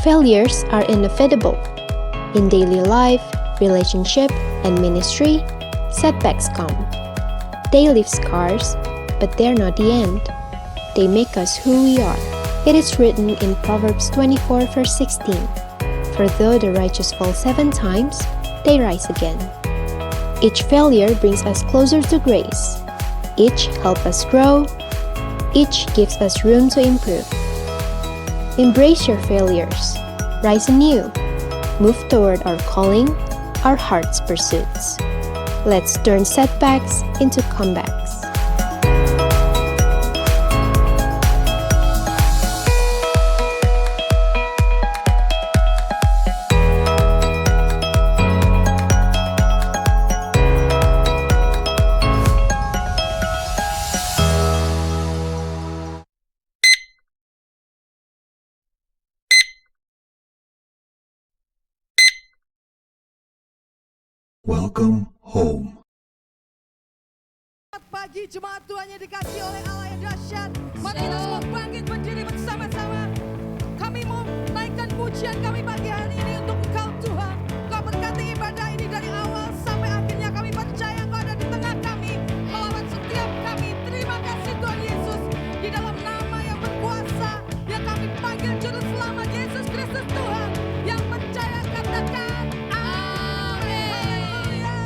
Failures are inevitable. In daily life, relationship, and ministry, setbacks come. They leave scars, but they're not the end. They make us who we are. It is written in Proverbs 24 verse 16, "For though the righteous fall 7 times, they rise again." Each failure brings us closer to grace. Each helps us grow. Each gives us room to improve. Embrace your failures. Rise anew. Move toward our calling, our heart's pursuits. Let's turn setbacks into comebacks. Welcome home. Selamat pagi jemaat Tuhan yang dikasihi oleh Allah yang dahsyat. Mari kita semua bangkit berdiri bersama-sama. Kami mau naikkan pujian kami pagi hari ini untuk Engkau Tuhan. Kau berkati ibadah ini dari awal sampai akhirnya. Kami percaya Kau ada di tengah kami, melawan setiap kami. Terima kasih Tuhan Yesus. Di dalam nama yang berkuasa yang kami panggil juru selamat Yesus Kristus Tuhan. Yang percaya katakan amin. Haleluya.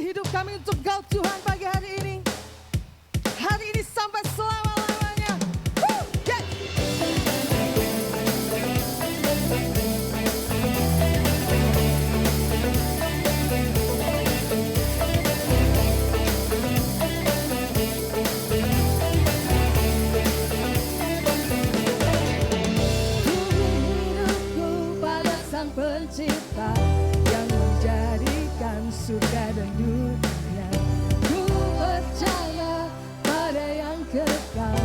hidup kami untuk Engkau Tuhan pagi hari ini. Hari ini sampai selama-lamanya. Yes. Hidupku pada Sang Pencipta yang menjadikan surga dan dunia. Ku percaya pada yang kekal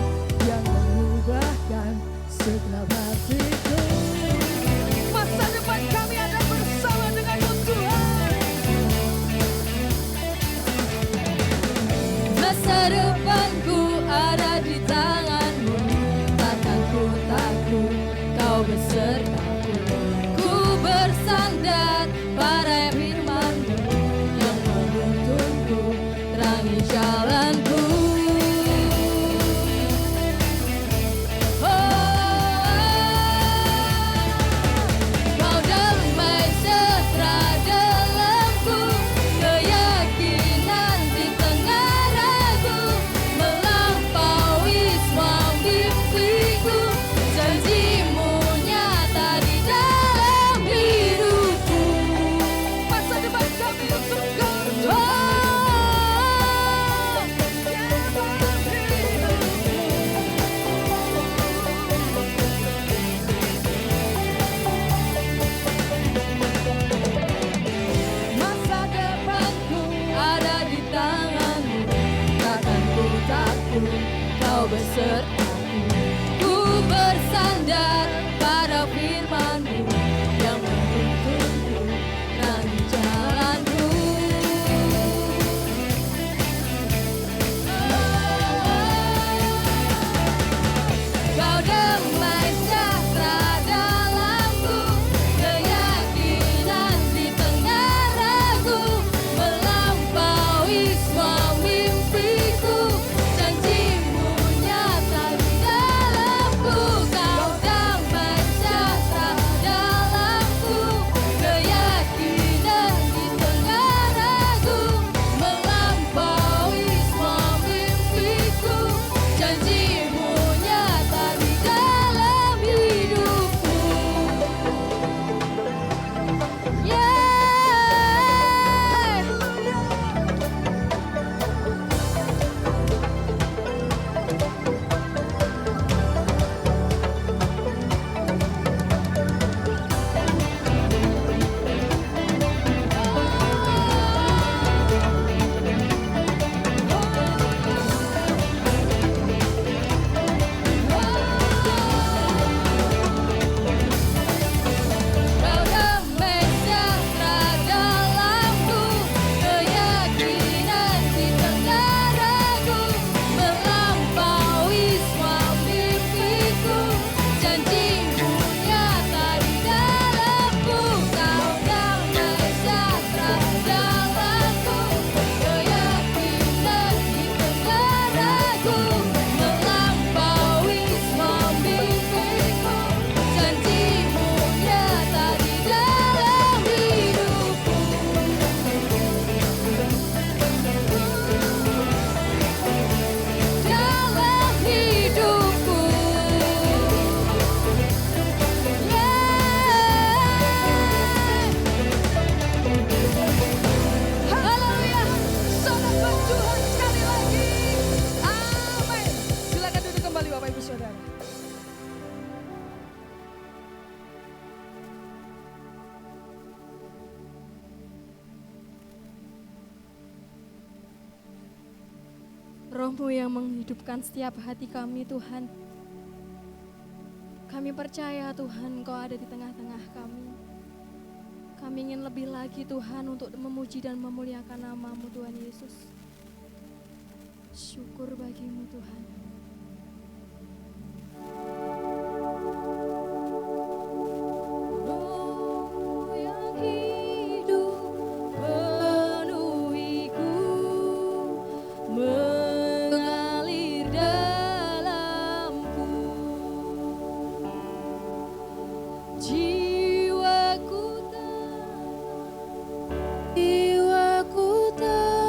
yang mengubahkan segenap hatiku. Masa depan kami ada bersama denganmu Tuhan. Masa depanku ada di tanganmu. Takkan ku takut, kau besertaku. Ku bersandar pada firman-Mu yang menuntunku, terangi jalanku. Kau damai sejahtera dalamku, keyakinan di tengah ragu, melampaui semua mimpiku. Janji-Mu nyata di dalam hidupku. Masa depan kami untuk Kau Masa depanku ada di tangan-Mu. Takkan ku takut, Kau besertaku. Ku bersandar pada firman-Mu yang menuntunku, terangi jalanku. Kau damai sejahtera dalamku, keyakinan di tengah ragu, melampaui semua mimpiku. Janji-Mu nyata di dalamku. Kau damai sejahtera dalamku, keyakinan di tengah ragu, melampaui semua mimpiku. Janji-Mu nyata di dalam hidupku. Kau damai sejahtera dalamku, keyakinan di tengah ragu, melampaui semua mimpiku. Janji-Mu nyata di dalamku. Kau damai sejahtera dalamku, keyakinan di tengah ragu, melampaui semua mimpiku. Janji-Mu nyata di dalam hidupku. Dalam hidupku. Haleluya. Sobat Tuhan sekali lagi. Amin. Silakan duduk kembali Bapak Ibu Saudara. Roh-Mu yang menghidupkan setiap hati kami Tuhan. Kami percaya Tuhan Engkau ada di tengah-tengah kami. Kami ingin lebih lagi Tuhan untuk memuji dan memuliakan nama-Mu Tuhan Yesus. Syukur bagi-Mu Tuhan. Roh yang hidup penuhiku, mengalir dalamku. Jiwaku tak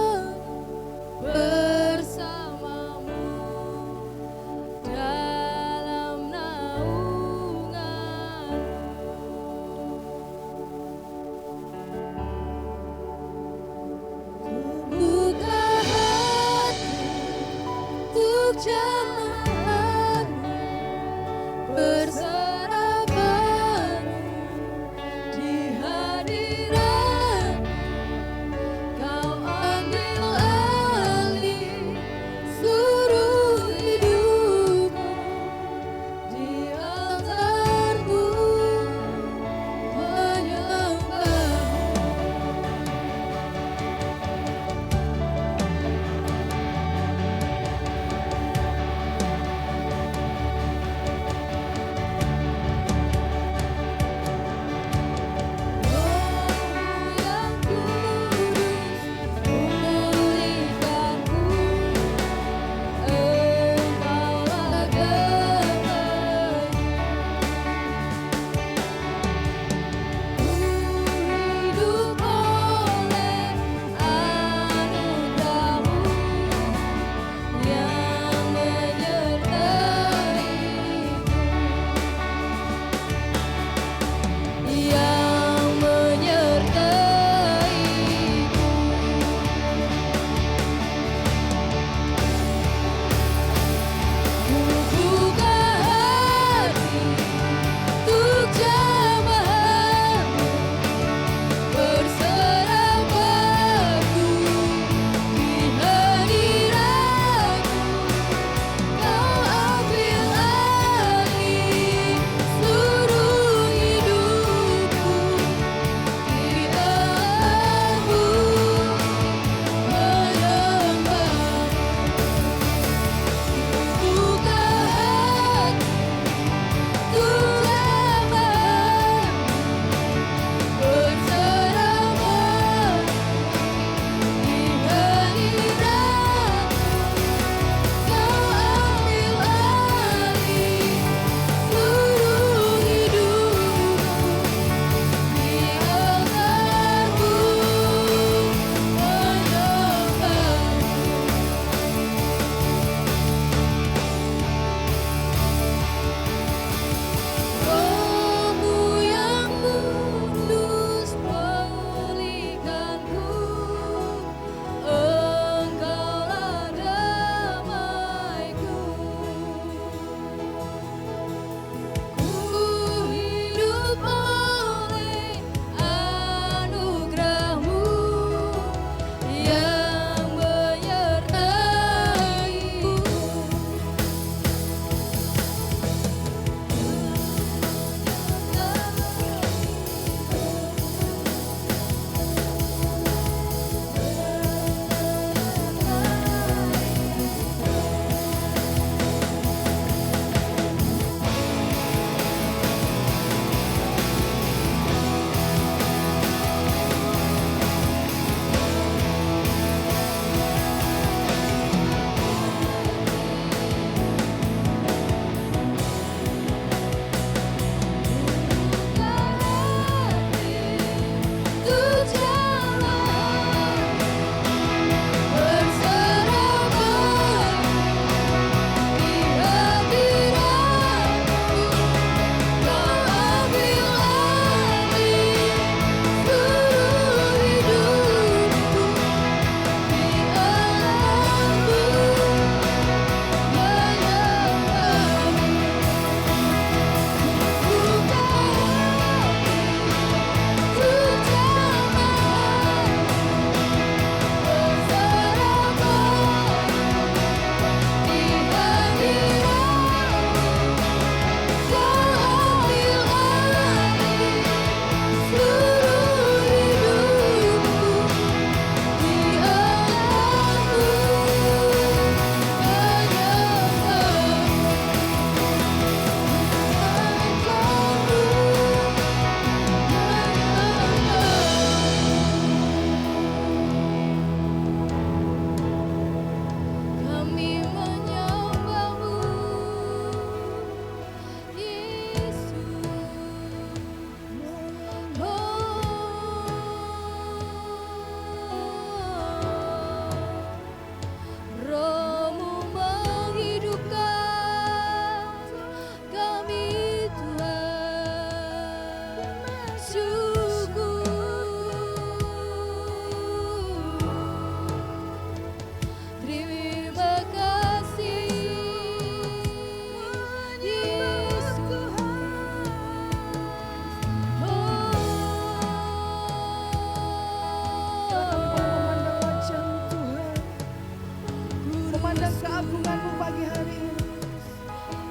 memandang keagungan-Mu pagi hari ini.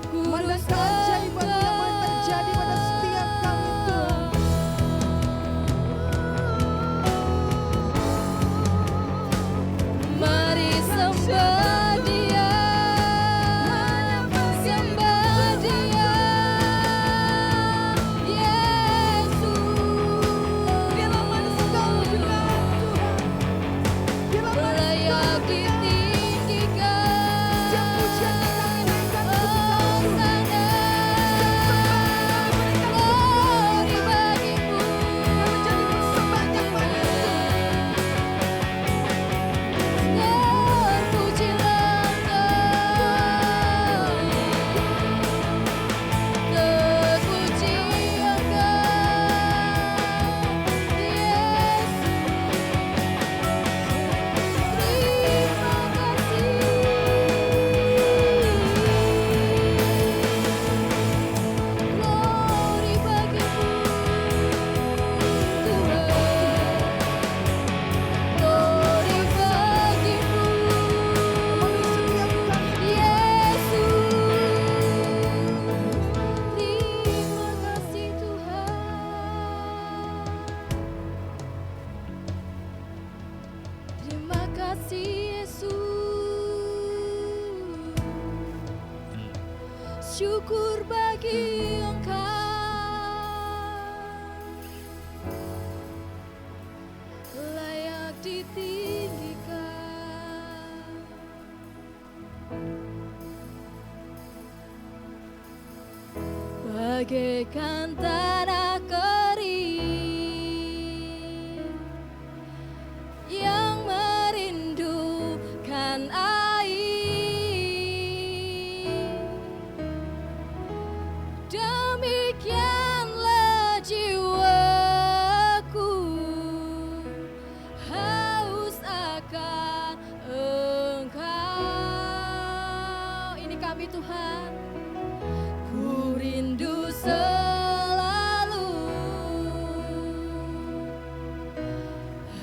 Ku Memandang keajaiban yang boleh terjadi pada setiap kami Tuhan. Mari sembah Dia, sembah Dia, Yesus. Bila manis Engkau juga Tuhan. Bila manis Layak ditinggikan, setiap pujian yang kami naikkan untuk Engkau Tuhan. Glory bagimu, Menjadi persembahan yang manis terpujilah Engkau, terpuji Engkau, Yesus. Glory bagimu Tuhan, glory bagimu setiap kami. Yesus. Terima kasih Tuhan. Terima kasih Yesus. Syukur bagi Engkau, layak ditinggikan. Bagaikan tanah kering yang merindukan air, demikianlah jiwaku haus akan Engkau. Ini kami Tuhan, ku rindu selalu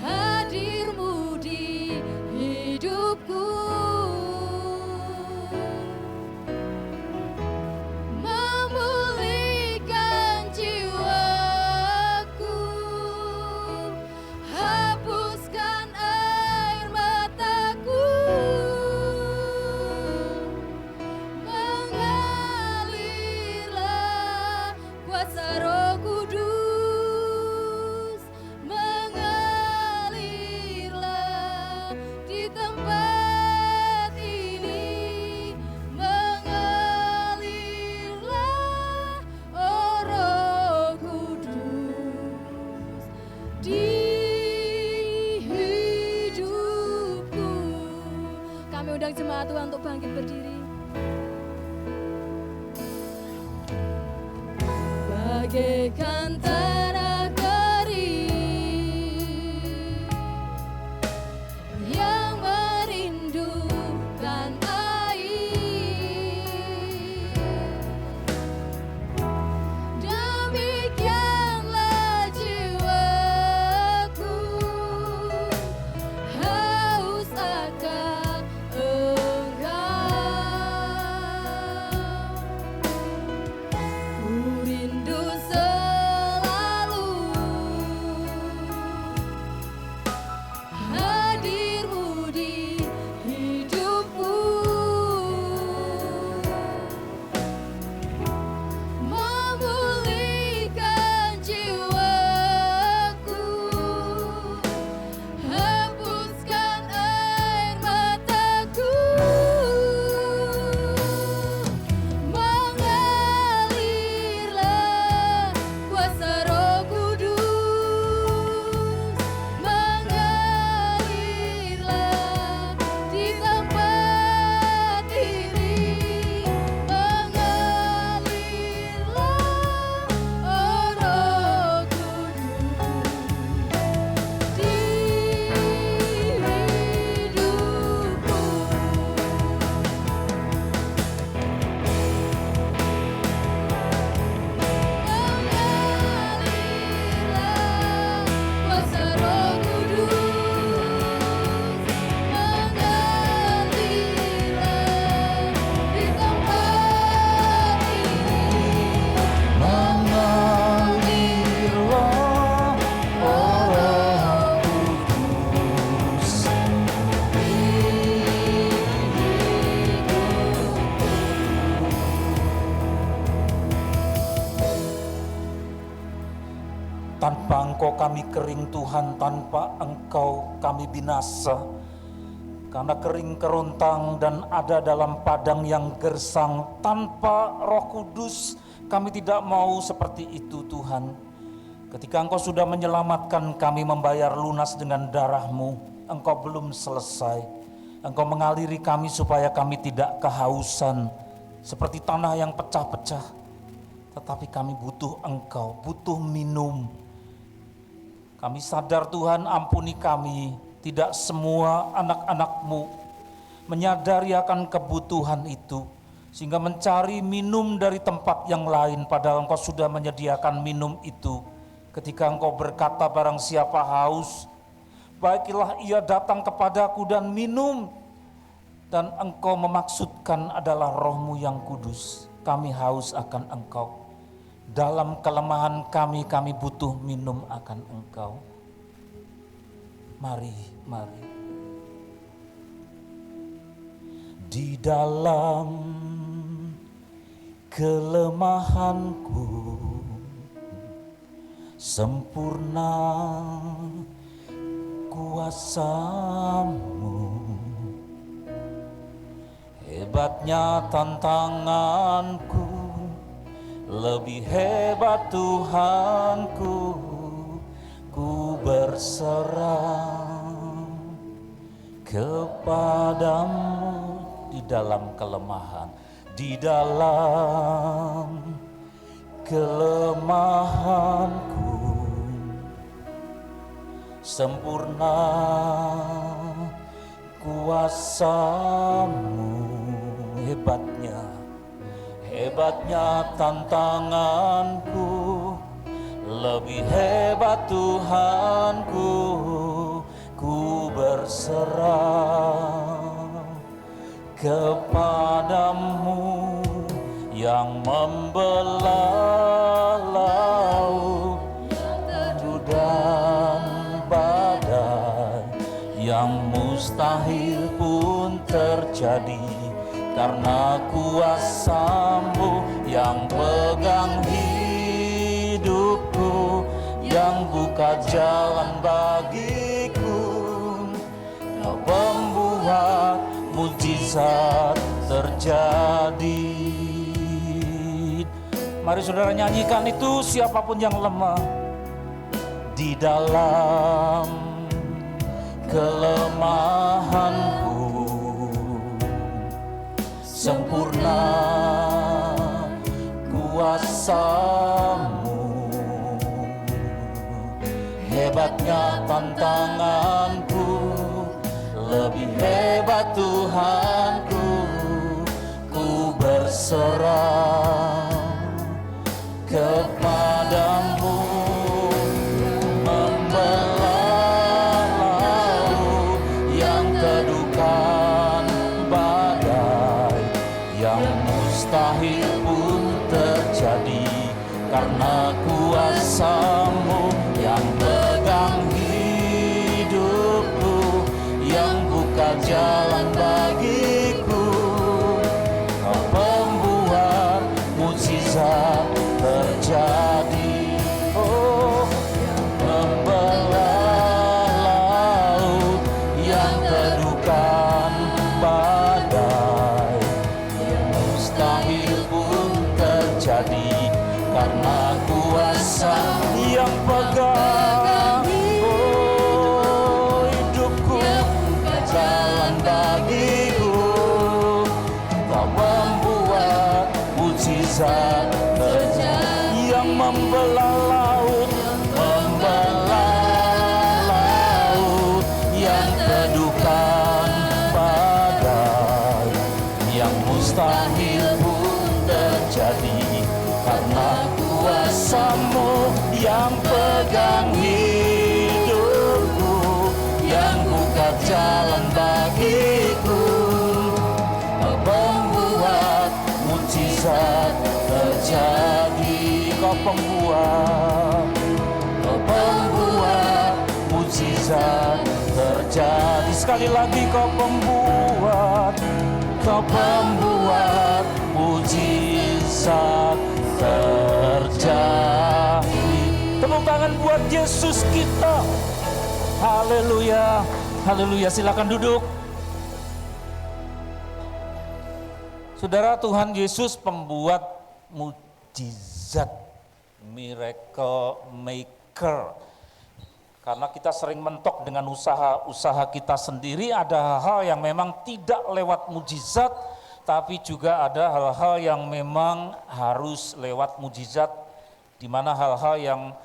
hadir-Mu di hidupku, memulihkan jiwaku, hapuskan air mataku, mengalirlah kuasa Roh Kudus, mengalirlah di tempat ini, mengalirlah oh Roh Kudus di hidupku. Kami undang jemaat Tuhan untuk bangkit berdiri. Bagaikan tanah kering yang merindukan air, demikianlah jiwaku haus akan Engkau. Ku rindu selalu Engkau kami kering Tuhan, tanpa Engkau kami binasa. Karena kering kerontang dan ada dalam padang yang gersang, tanpa Roh Kudus kami tidak mau seperti itu Tuhan. Ketika Engkau sudah menyelamatkan kami, membayar lunas dengan darah-Mu, Engkau belum selesai. Engkau mengaliri kami supaya kami tidak kehausan seperti tanah yang pecah-pecah. Tetapi kami butuh Engkau, butuh minum. Kami sadar Tuhan, ampuni kami. Tidak semua anak-anak-Mu menyadari akan kebutuhan itu, sehingga mencari minum dari tempat yang lain, padahal Engkau sudah menyediakan minum itu. Ketika Engkau berkata, barang siapa haus, baiklah ia datang kepadaku dan minum. Dan Engkau memaksudkan adalah Roh-Mu yang kudus. Kami haus akan Engkau. Dalam kelemahan kami butuh minum akan Engkau. Mari. Di dalam kelemahanku, sempurna kuasa-Mu. Hebatnya tantanganku, lebih hebat Tuhanku. Ku berserah kepadamu di dalam kelemahan, di dalam kelemahanku, sempurna kuasa-Mu. Hebatnya tantanganku, lebih hebat Tuhanku. Ku berserah kepadamu yang membelah laut dan badai, yang mustahil pun terjadi karena kuasa-Mu yang pegang hidupku, yang buka jalan bagiku. Kau pembuat mujizat terjadi. Mari saudara nyanyikan itu, siapapun yang lemah di dalam kelemahanku, sempurna kuasa-Mu. Hebatnya tantanganku, lebih hebat Tuhanku. Ku berserah kepadamu, membelah laut yang teduhkan badai, yang mustahil pun terjadi karena kuasa-Mu yang pegang hidupku, yang buka jalan bagiku. Kau pembuat mujizat terjadi. Oh, membelah laut yang teduhkan badai, mustahil pun terjadi karena kuasa yang pegang hidupku, jalan bagiku. Kau membuat mujizat terjadi, yang membelah laut, yang teduhkan badai, yang mustahil pun terjadi karena kuasa-Mu yang pegang hidupku, yang buka jalan bagiku. Kau pembuat mujizat terjadi. Kau pembuat mujizat terjadi. Sekali lagi, Kau pembuat mujizat terjadi. Tepuk tangan buat Yesus kita. Haleluya, haleluya. Silakan duduk. Saudara, Tuhan Yesus pembuat mujizat, miracle maker. Karena kita sering mentok dengan usaha-usaha kita sendiri, ada hal-hal yang memang tidak lewat mujizat, tapi juga ada hal-hal yang memang harus lewat mujizat, di mana hal-hal yang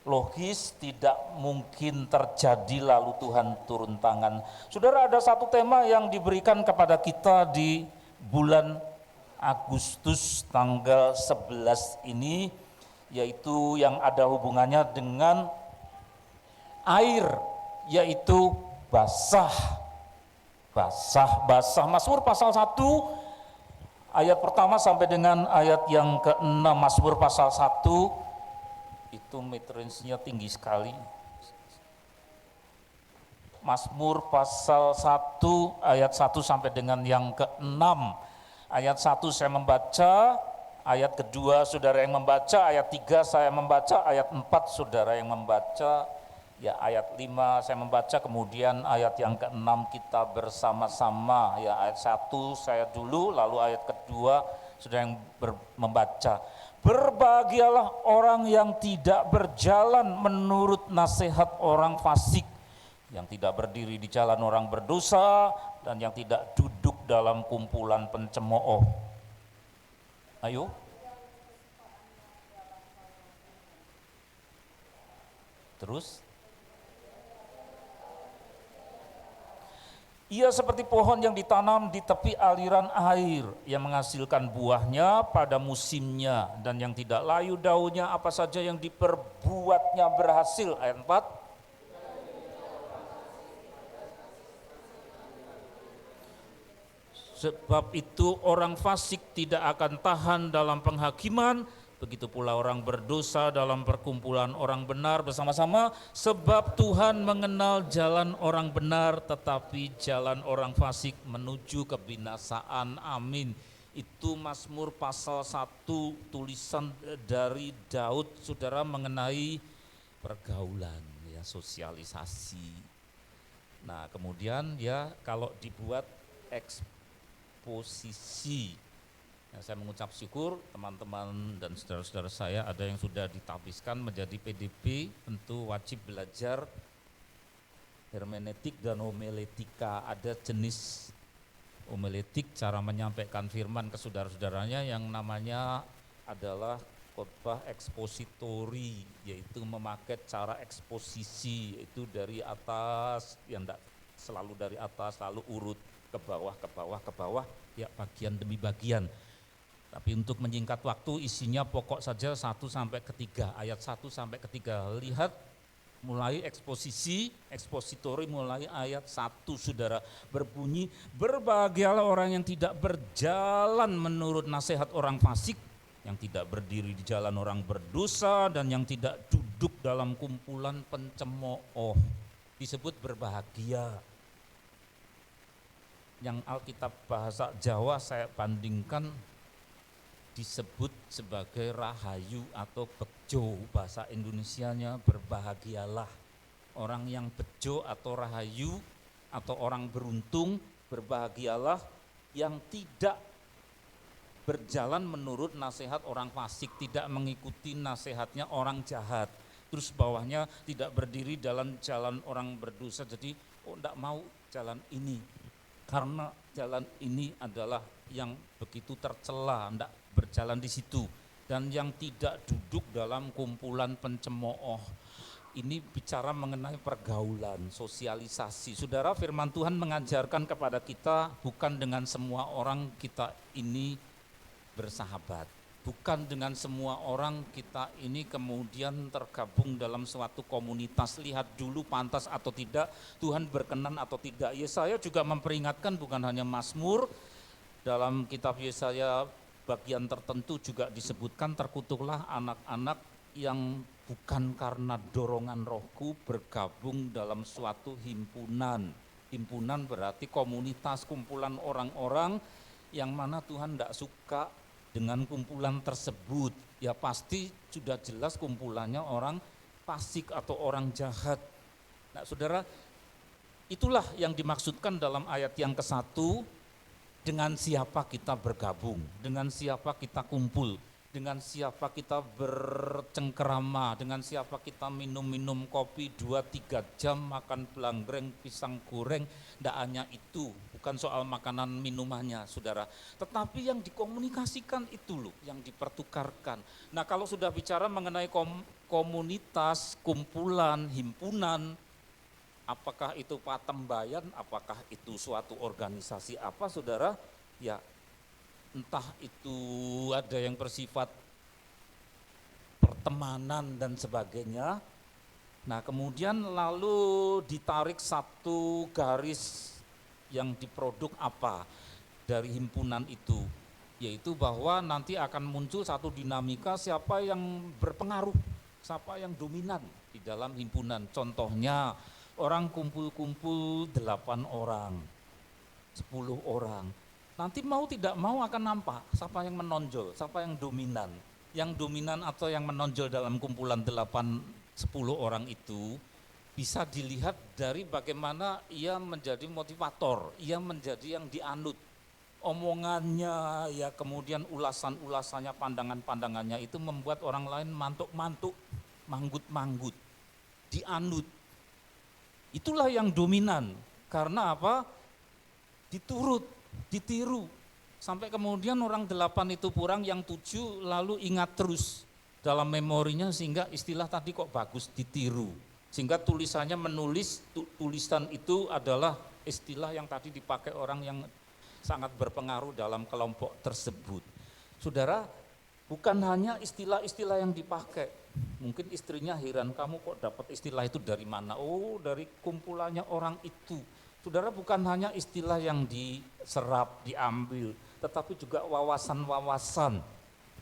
logis tidak mungkin terjadi lalu Tuhan turun tangan. Saudara, ada satu tema yang diberikan kepada kita di bulan Agustus tanggal 11 ini, yaitu yang ada hubungannya dengan air, yaitu basah. Mazmur pasal 1 ayat pertama sampai dengan ayat yang ke-6. Mazmur pasal 1 itu mid-range-nya tinggi sekali. Mazmur pasal 1 ayat 1 sampai dengan yang ke-6. Ayat 1 saya membaca, ayat kedua saudara yang membaca, ayat 3 saya membaca, ayat 4 saudara yang membaca, ya ayat 5 saya membaca, kemudian ayat yang ke-6 kita bersama-sama. Ya ayat 1 saya dulu, lalu ayat kedua saudara yang membaca. Berbahagialah orang yang tidak berjalan menurut nasihat orang fasik, yang tidak berdiri di jalan orang berdosa, dan yang tidak duduk dalam kumpulan pencemooh. Ayo. Terus. Ia seperti pohon yang ditanam di tepi aliran air, yang menghasilkan buahnya pada musimnya, dan yang tidak layu daunnya, apa saja yang diperbuatnya berhasil. Ayat 4. Sebab itu orang fasik tidak akan tahan dalam penghakiman, begitu pula orang berdosa dalam perkumpulan orang benar bersama-sama, sebab Tuhan mengenal jalan orang benar, tetapi jalan orang fasik menuju kebinasaan. Amin. Itu Mazmur pasal 1, tulisan dari Daud, saudara, mengenai pergaulan, ya, sosialisasi. Nah, kemudian ya kalau dibuat eksposisi, ya, saya mengucap syukur teman-teman dan saudara-saudara saya ada yang sudah ditabiskan menjadi PDP, tentu wajib belajar hermeneutik dan homiletika. Ada jenis homiletik, cara menyampaikan firman ke saudara-saudaranya, yang namanya adalah khotbah ekspositori, yaitu memakai cara eksposisi, itu dari atas, yang tidak selalu dari atas, lalu urut ke bawah, ke bawah, ke bawah, ya bagian demi bagian. Tapi untuk menyingkat waktu, isinya pokok saja 1 sampai ke 3, ayat 1 sampai ke 3. Lihat mulai ekspositori mulai ayat 1, saudara, berbunyi, berbahagialah orang yang tidak berjalan menurut nasihat orang fasik, yang tidak berdiri di jalan orang berdosa, dan yang tidak duduk dalam kumpulan pencemooh. Disebut berbahagia. Yang Alkitab bahasa Jawa saya bandingkan disebut sebagai rahayu atau bejo, bahasa Indonesianya berbahagialah. Orang yang bejo atau rahayu atau orang beruntung, berbahagialah yang tidak berjalan menurut nasihat orang fasik, tidak mengikuti nasihatnya orang jahat. Terus bawahnya tidak berdiri dalam jalan orang berdosa, jadi enggak mau jalan ini karena jalan ini adalah yang begitu tercela, enggak berjalan di situ. Dan yang tidak duduk dalam kumpulan pencemooh. Ini bicara mengenai pergaulan, sosialisasi. Saudara, firman Tuhan mengajarkan kepada kita, bukan dengan semua orang kita ini bersahabat. Bukan dengan semua orang kita ini kemudian tergabung dalam suatu komunitas. Lihat dulu pantas atau tidak, Tuhan berkenan atau tidak. Yesaya juga memperingatkan, bukan hanya Mazmur, dalam kitab Yesaya bagian tertentu juga disebutkan, terkutuklah anak-anak yang bukan karena dorongan rohku bergabung dalam suatu himpunan. Himpunan berarti komunitas, kumpulan orang-orang yang mana Tuhan tidak suka dengan kumpulan tersebut, ya pasti sudah jelas kumpulannya orang fasik atau orang jahat. Nah saudara, itulah yang dimaksudkan dalam ayat yang ke-1, dengan siapa kita bergabung, dengan siapa kita kumpul, dengan siapa kita bercengkerama, dengan siapa kita minum-minum kopi 2-3 jam, makan belangreng, pisang goreng. Tidak hanya itu, bukan soal makanan minumannya saudara, tetapi yang dikomunikasikan itu loh, yang dipertukarkan. Nah kalau sudah bicara mengenai komunitas, kumpulan, himpunan, apakah itu patembayan, apakah itu suatu organisasi apa saudara, ya entah itu ada yang bersifat pertemanan dan sebagainya. Nah kemudian lalu ditarik satu garis yang diproduk apa dari himpunan itu, yaitu bahwa nanti akan muncul satu dinamika siapa yang berpengaruh, siapa yang dominan di dalam himpunan. Contohnya orang kumpul-kumpul 8 orang, 10 orang. Nanti mau tidak mau akan nampak siapa yang menonjol, siapa yang dominan. Yang dominan atau yang menonjol dalam kumpulan 8-10 orang itu bisa dilihat dari bagaimana ia menjadi motivator, ia menjadi yang dianut. Omongannya, ya kemudian ulasan-ulasannya, pandangan-pandangannya itu membuat orang lain mantuk-mantuk, manggut-manggut, dianut. Itulah yang dominan, karena apa? Diturut, ditiru, sampai kemudian orang 8 itu kurang, yang 7 lalu ingat terus dalam memorinya, sehingga istilah tadi kok bagus, ditiru. Sehingga tulisannya menulis, tulisan itu adalah istilah yang tadi dipakai orang yang sangat berpengaruh dalam kelompok tersebut. Saudara, bukan hanya istilah-istilah yang dipakai. Mungkin istrinya heran, kamu kok dapat istilah itu dari mana? Oh, dari kumpulannya orang itu. Saudara, bukan hanya istilah yang diserap, diambil, tetapi juga wawasan-wawasan,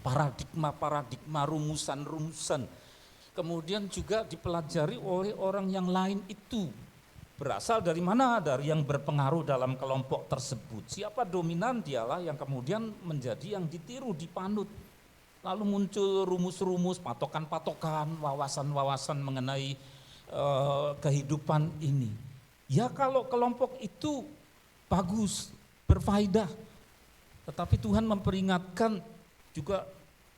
paradigma-paradigma, rumusan-rumusan. Kemudian juga dipelajari oleh orang yang lain itu. Berasal dari mana? Dari yang berpengaruh dalam kelompok tersebut. Siapa dominan, dialah yang kemudian menjadi yang ditiru, dipanut. Lalu muncul rumus-rumus, patokan-patokan, wawasan-wawasan mengenai kehidupan ini. Ya kalau kelompok itu bagus, berfaedah, tetapi Tuhan memperingatkan juga,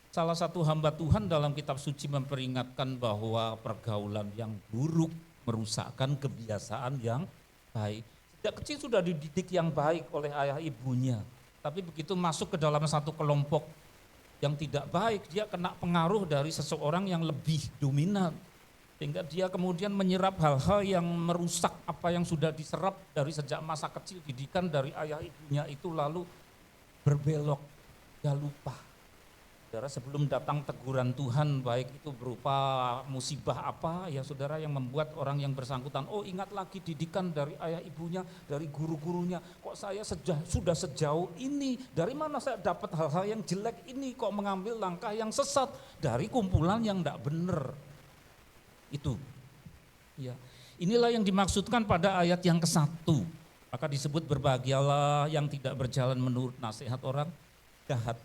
salah satu hamba Tuhan dalam kitab suci memperingatkan bahwa pergaulan yang buruk merusakkan kebiasaan yang baik. Sejak kecil sudah dididik yang baik oleh ayah ibunya, tapi begitu masuk ke dalam satu kelompok yang tidak baik, dia kena pengaruh dari seseorang yang lebih dominan, sehingga dia kemudian menyerap hal-hal yang merusak apa yang sudah diserap dari sejak masa kecil, didikan dari ayah ibunya itu, lalu berbelok, dia lupa. Saudara, sebelum datang teguran Tuhan, baik itu berupa musibah apa, ya saudara, yang membuat orang yang bersangkutan, oh ingat lagi didikan dari ayah ibunya, dari guru-gurunya, kok saya sudah sejauh ini, dari mana saya dapat hal-hal yang jelek ini, kok mengambil langkah yang sesat, dari kumpulan yang tidak benar. Itu, ya. Inilah yang dimaksudkan pada ayat yang ke-1, maka disebut berbahagialah yang tidak berjalan menurut nasihat orang jahat,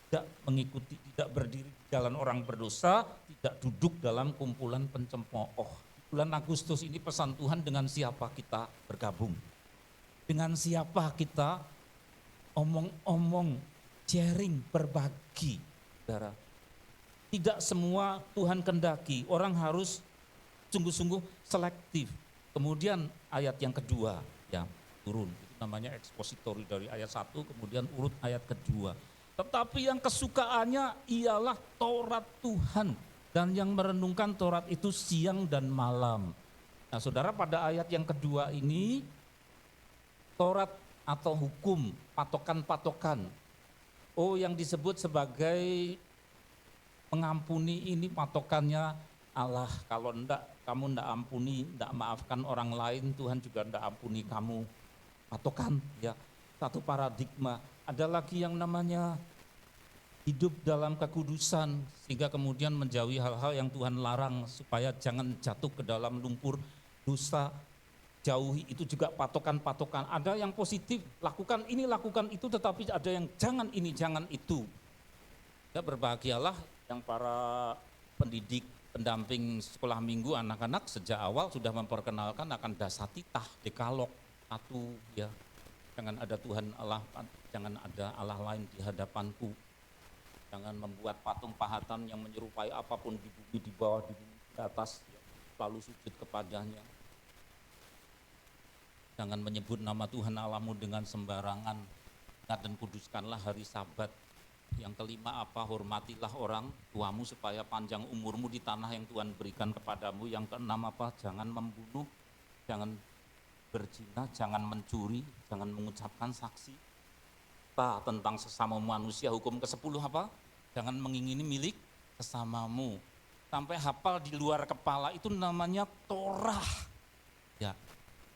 tidak mengikuti, tidak berdiri di jalan orang berdosa, tidak duduk dalam kumpulan pencemooh. Bulan Agustus ini pesan Tuhan, dengan siapa kita bergabung, dengan siapa kita omong-omong, sharing, berbagi. Saudara, tidak semua Tuhan kendaki, orang harus sungguh-sungguh selektif. Kemudian ayat yang kedua, ya turun, itu namanya ekspositori dari ayat 1, kemudian urut ayat kedua. Tetapi yang kesukaannya ialah Taurat Tuhan, dan yang merenungkan Taurat itu siang dan malam. Nah saudara, pada ayat yang kedua ini, Taurat atau hukum, patokan-patokan. Oh, yang disebut sebagai mengampuni ini patokannya Allah. Kalau enggak, kamu enggak ampuni, enggak maafkan orang lain, Tuhan juga enggak ampuni kamu. Patokan, ya, satu paradigma. Ada lagi yang namanya hidup dalam kekudusan, sehingga kemudian menjauhi hal-hal yang Tuhan larang supaya jangan jatuh ke dalam lumpur dosa. Jauhi, itu juga patokan-patokan. Ada yang positif, lakukan ini, lakukan itu, tetapi ada yang jangan ini, jangan itu. Ya, berbahagialah yang para pendidik pendamping sekolah minggu anak-anak sejak awal sudah memperkenalkan akan dasatitah, dekalog, satu ya. Jangan ada Tuhan Allah, jangan ada Allah lain di hadapanku. Jangan membuat patung pahatan yang menyerupai apapun di bumi, di bawah, di bumi, di atas, ya, lalu sujud kepadanya. Jangan menyebut nama Tuhan Allahmu dengan sembarangan. Ingat dan kuduskanlah hari Sabat. Yang kelima apa? Hormatilah orang tuamu supaya panjang umurmu di tanah yang Tuhan berikan kepadamu. Yang keenam apa? Jangan membunuh, jangan berzina, jangan mencuri, jangan mengucapkan saksi tentang sesama manusia. Hukum ke-10 apa? Jangan mengingini milik sesamamu. Sampai hafal di luar kepala itu namanya Torah. Ya.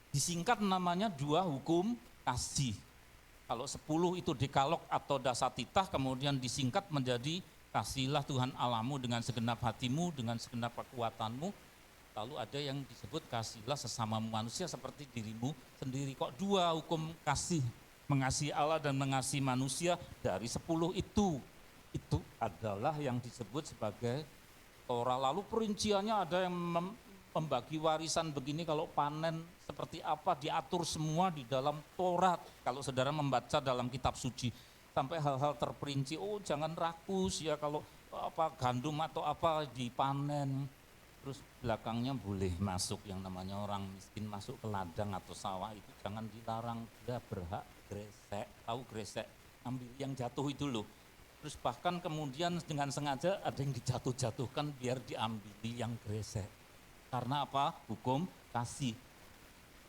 Disingkat namanya 2 hukum kasih. Kalau 10 itu dekalog atau dasatitah, kemudian disingkat menjadi kasihlah Tuhan Allahmu dengan segenap hatimu, dengan segenap kekuatanmu. Lalu ada yang disebut kasihlah sesama manusia seperti dirimu sendiri. Kok 2 hukum kasih, mengasihi Allah dan mengasihi manusia dari 10 itu adalah yang disebut sebagai Torah. Lalu perinciannya ada yang membagi warisan begini, kalau panen seperti apa diatur semua di dalam Taurat. Kalau saudara membaca dalam kitab suci sampai hal-hal terperinci, oh jangan rakus ya kalau apa gandum atau apa dipanen. Terus belakangnya boleh masuk yang namanya orang miskin masuk ke ladang atau sawah itu jangan dilarang, dia berhak gresek, tahu gresek, ambil yang jatuh itu loh. Terus bahkan kemudian dengan sengaja ada yang dijatuh-jatuhkan biar diambili yang gresek. Karena apa? Hukum kasih.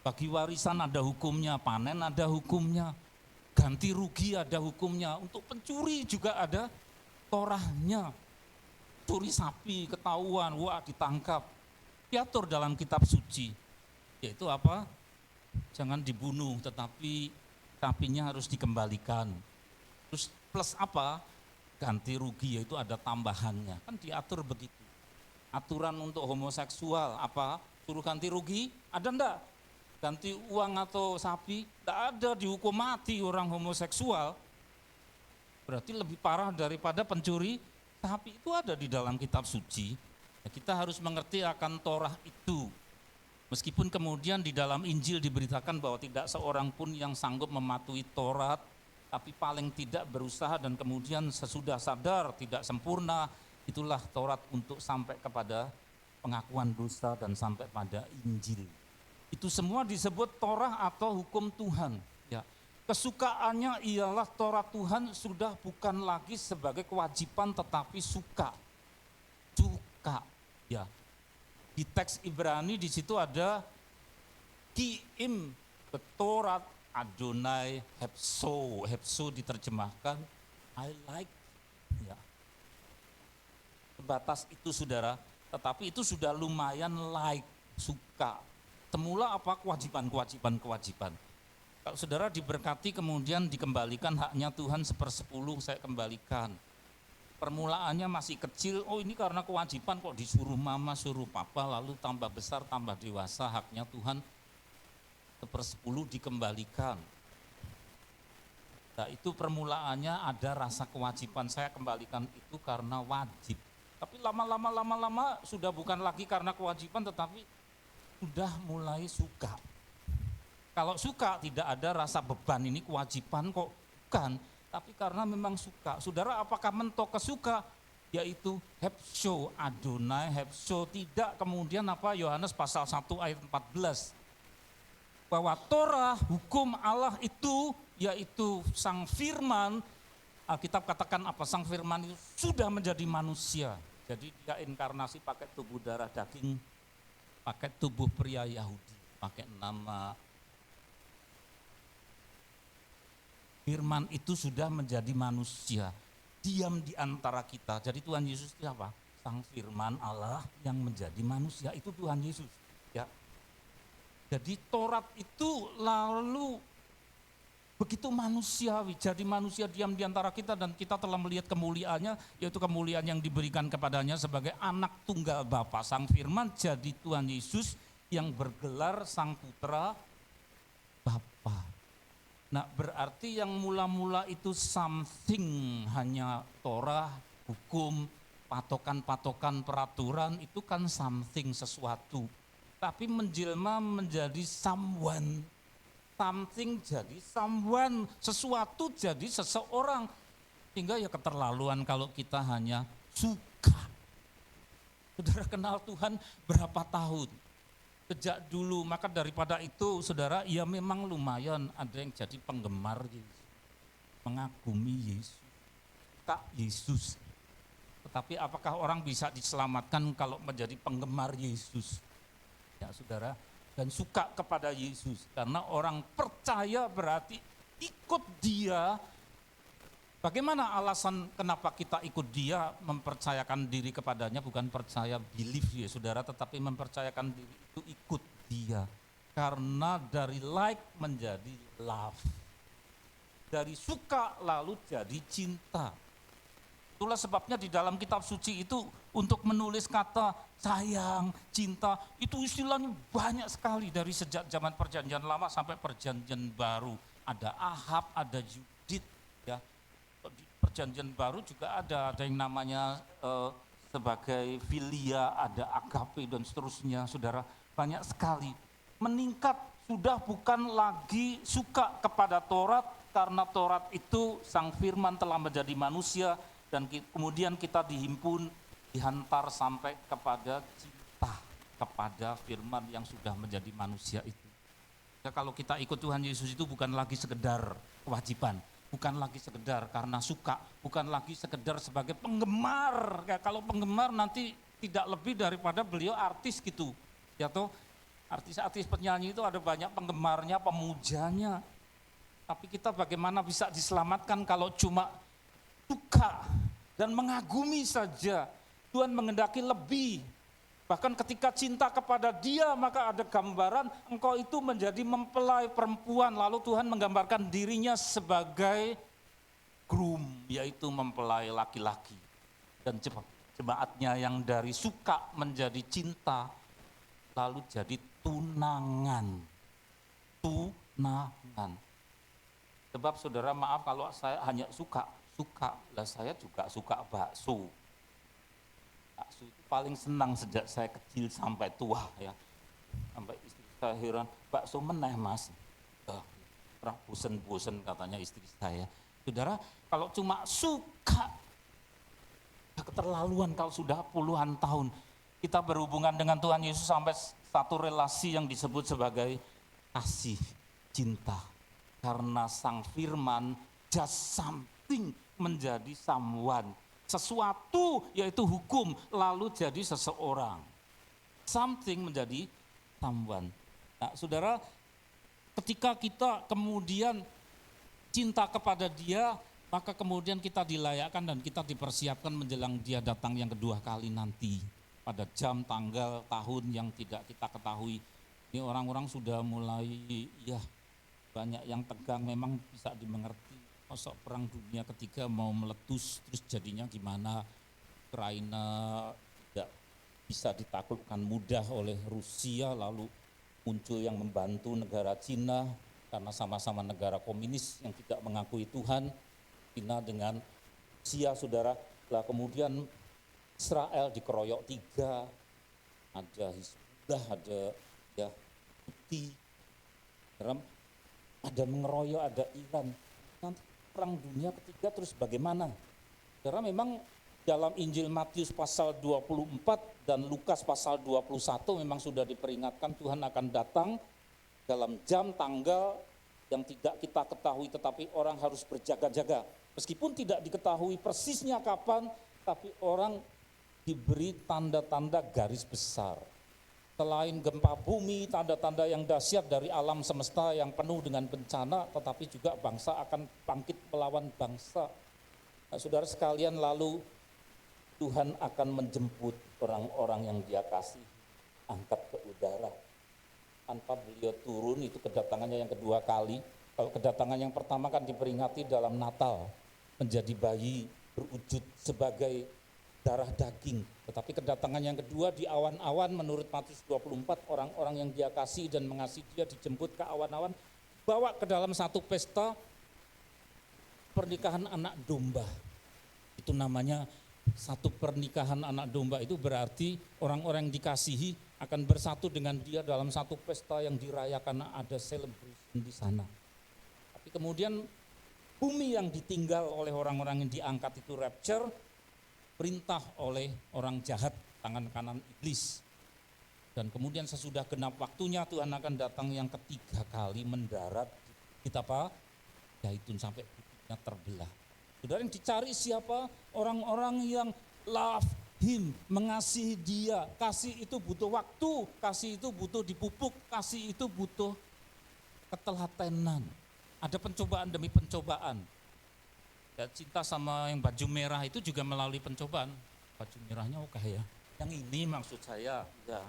Bagi warisan ada hukumnya, panen ada hukumnya, ganti rugi ada hukumnya, untuk pencuri juga ada Torahnya. Curi sapi, ketahuan, wah ditangkap. Diatur dalam kitab suci. Yaitu apa? Jangan dibunuh, tetapi sapinya harus dikembalikan. Terus plus apa? Ganti rugi, yaitu ada tambahannya. Kan diatur begitu. Aturan untuk homoseksual apa? Suruh ganti rugi? Ada enggak? Ganti uang atau sapi? Enggak ada, dihukum mati orang homoseksual. Berarti lebih parah daripada pencuri sapi. Itu ada di dalam kitab suci. Ya, kita harus mengerti akan Torah itu. Meskipun kemudian di dalam Injil diberitakan bahwa tidak seorang pun yang sanggup mematuhi Taurat, tapi paling tidak berusaha dan kemudian sesudah sadar tidak sempurna, itulah Taurat untuk sampai kepada pengakuan dosa dan sampai pada Injil. Itu semua disebut Torah atau hukum Tuhan. Ya. Kesukaannya ialah Torah Tuhan sudah bukan lagi sebagai kewajiban tetapi suka. Ya. Di teks Ibrani di situ ada kiim betorat Adonai hepso. Hepso diterjemahkan I like. Ya. Sebatas itu saudara, tetapi itu sudah lumayan like, suka. Semula apa? Kewajiban. Kalau saudara diberkati kemudian dikembalikan haknya Tuhan 1/10 saya kembalikan. Permulaannya masih kecil, oh ini karena kewajiban kok disuruh mama, suruh papa, lalu tambah besar, tambah dewasa, haknya Tuhan 1/10 dikembalikan. Nah itu permulaannya ada rasa kewajiban, saya kembalikan itu karena wajib. Tapi lama-lama sudah bukan lagi karena kewajiban tetapi sudah mulai suka. Kalau suka tidak ada rasa beban ini kewajiban kok, bukan. Tapi karena memang suka. Saudara apakah mentok kesuka? Yaitu hepso, Adonai hepso. Tidak kemudian apa Yohanes pasal 1 ayat 14. Bahwa Torah, hukum Allah itu yaitu sang firman, Alkitab katakan apa? Sang firman itu sudah menjadi manusia. Jadi dia inkarnasi pakai tubuh darah daging, pakai tubuh pria Yahudi, pakai nama. Firman itu sudah menjadi manusia, diam di antara kita. Jadi Tuhan Yesus itu apa? Sang firman Allah yang menjadi manusia, itu Tuhan Yesus. Ya. Jadi Taurat itu lalu begitu manusiawi, jadi manusia diam di antara kita dan kita telah melihat kemuliaannya, yaitu kemuliaan yang diberikan kepadanya sebagai anak tunggal Bapa. Sang firman jadi Tuhan Yesus yang bergelar sang putra Bapa. Nah berarti yang mula-mula itu something hanya Torah, hukum, patokan-patokan peraturan itu kan something, sesuatu. Tapi menjelma menjadi someone, something jadi someone, sesuatu jadi seseorang. Sehingga ya keterlaluan kalau kita hanya suka. Saudara kenal Tuhan berapa tahun? Sejak dulu, maka daripada itu saudara, ya memang lumayan ada yang jadi penggemar Yesus, mengagumi Yesus, suka Yesus. Tetapi apakah orang bisa diselamatkan kalau menjadi penggemar Yesus? Ya saudara, dan suka kepada Yesus. Karena orang percaya berarti ikut dia. Bagaimana alasan kenapa kita ikut dia, mempercayakan diri kepadanya, bukan percaya belief ya saudara, tetapi mempercayakan diri itu ikut dia. Karena dari like menjadi love. Dari suka lalu jadi cinta. Itulah sebabnya di dalam kitab suci itu untuk menulis kata sayang, cinta, itu istilahnya banyak sekali dari sejak zaman perjanjian lama sampai perjanjian baru. Ada Ahab, ada Yudit, ya. Di perjanjian baru juga ada yang namanya sebagai filia, ada agape dan seterusnya, saudara, banyak sekali. Meningkat sudah bukan lagi suka kepada Taurat, karena Taurat itu sang firman telah menjadi manusia, dan kemudian kita dihimpun, dihantar sampai kepada cinta kepada firman yang sudah menjadi manusia itu. Ya, kalau kita ikut Tuhan Yesus itu bukan lagi sekedar kewajiban, bukan lagi sekedar karena suka, bukan lagi sekedar sebagai penggemar. Ya, kalau penggemar nanti tidak lebih daripada beliau artis gitu. Ya toh, artis-artis penyanyi itu ada banyak penggemarnya, pemujanya. Tapi kita bagaimana bisa diselamatkan kalau cuma suka dan mengagumi saja? Tuhan menghendaki lebih. Bahkan ketika cinta kepada dia, maka ada gambaran engkau itu menjadi mempelai perempuan. Lalu Tuhan menggambarkan dirinya sebagai groom, yaitu mempelai laki-laki. Dan jemaatnya yang dari suka menjadi cinta, lalu jadi tunangan. Tunangan. Sebab saudara, maaf kalau saya hanya suka, lah saya juga suka bakso. Bakso itu paling senang sejak saya kecil sampai tua ya. Sampai istri saya heran, bakso meneh mas. Bosen-bosen katanya istri saya. Saudara, kalau cuma suka, keterlaluan kalau sudah puluhan tahun. Kita berhubungan dengan Tuhan Yesus sampai satu relasi yang disebut sebagai kasih, cinta. Karena sang firman just something menjadi someone. Sesuatu yaitu hukum lalu jadi seseorang. Something menjadi someone. Nah, saudara, ketika kita kemudian cinta kepada dia, maka kemudian kita dilayakkan dan kita dipersiapkan menjelang dia datang yang kedua kali nanti. Pada jam, tanggal, tahun yang tidak kita ketahui. Ini orang-orang sudah mulai ya banyak yang tegang, memang bisa dimengerti. Masuk perang dunia ketiga mau meletus, terus jadinya gimana? Ukraina tidak bisa ditaklukkan mudah oleh Rusia, lalu muncul yang membantu negara Cina, karena sama-sama negara komunis yang tidak mengakui Tuhan. Cina dengan Rusia, saudara. Lah kemudian Israel dikeroyok 3, ada Hizbullah, ada ya Houthi, ada mengeroyok, ada Iran. Nanti perang dunia ketiga terus bagaimana? Karena memang dalam Injil Matius pasal 24 dan Lukas pasal 21 memang sudah diperingatkan Tuhan akan datang dalam jam, tanggal yang tidak kita ketahui, tetapi orang harus berjaga-jaga. Meskipun tidak diketahui persisnya kapan, tapi orang diberi tanda-tanda garis besar. Selain gempa bumi, tanda-tanda yang dahsyat dari alam semesta yang penuh dengan bencana, tetapi juga bangsa akan bangkit melawan bangsa. Nah, saudara sekalian, lalu Tuhan akan menjemput orang-orang yang dia kasih, angkat ke udara. Tanpa beliau turun, itu kedatangannya yang kedua kali. Kalau kedatangan yang pertama kan diperingati dalam Natal, menjadi bayi berwujud sebagai darah daging. Tetapi kedatangan yang kedua di awan-awan menurut Matius 24, orang-orang yang dia kasih dan mengasihi dia dijemput ke awan-awan, bawa ke dalam satu pesta pernikahan anak domba. Itu namanya satu pernikahan anak domba itu berarti orang-orang yang dikasihi akan bersatu dengan dia dalam satu pesta yang dirayakan, ada celebration di sana. Tapi kemudian bumi yang ditinggal oleh orang-orang yang diangkat itu rapture, perintah oleh orang jahat, tangan kanan iblis. Dan kemudian sesudah genap waktunya Tuhan akan datang yang ketiga kali mendarat di apa? Zaitun sampai bibirnya terbelah. Saudara, yang dicari siapa? Orang-orang yang love him, mengasihi dia. Kasih itu butuh waktu, kasih itu butuh dipupuk, kasih itu butuh ketelatenan. Ada pencobaan demi pencobaan. Ya, cinta sama yang baju merah itu juga melalui pencobaan. Baju merahnya oke ya. Yang ini maksud saya, ya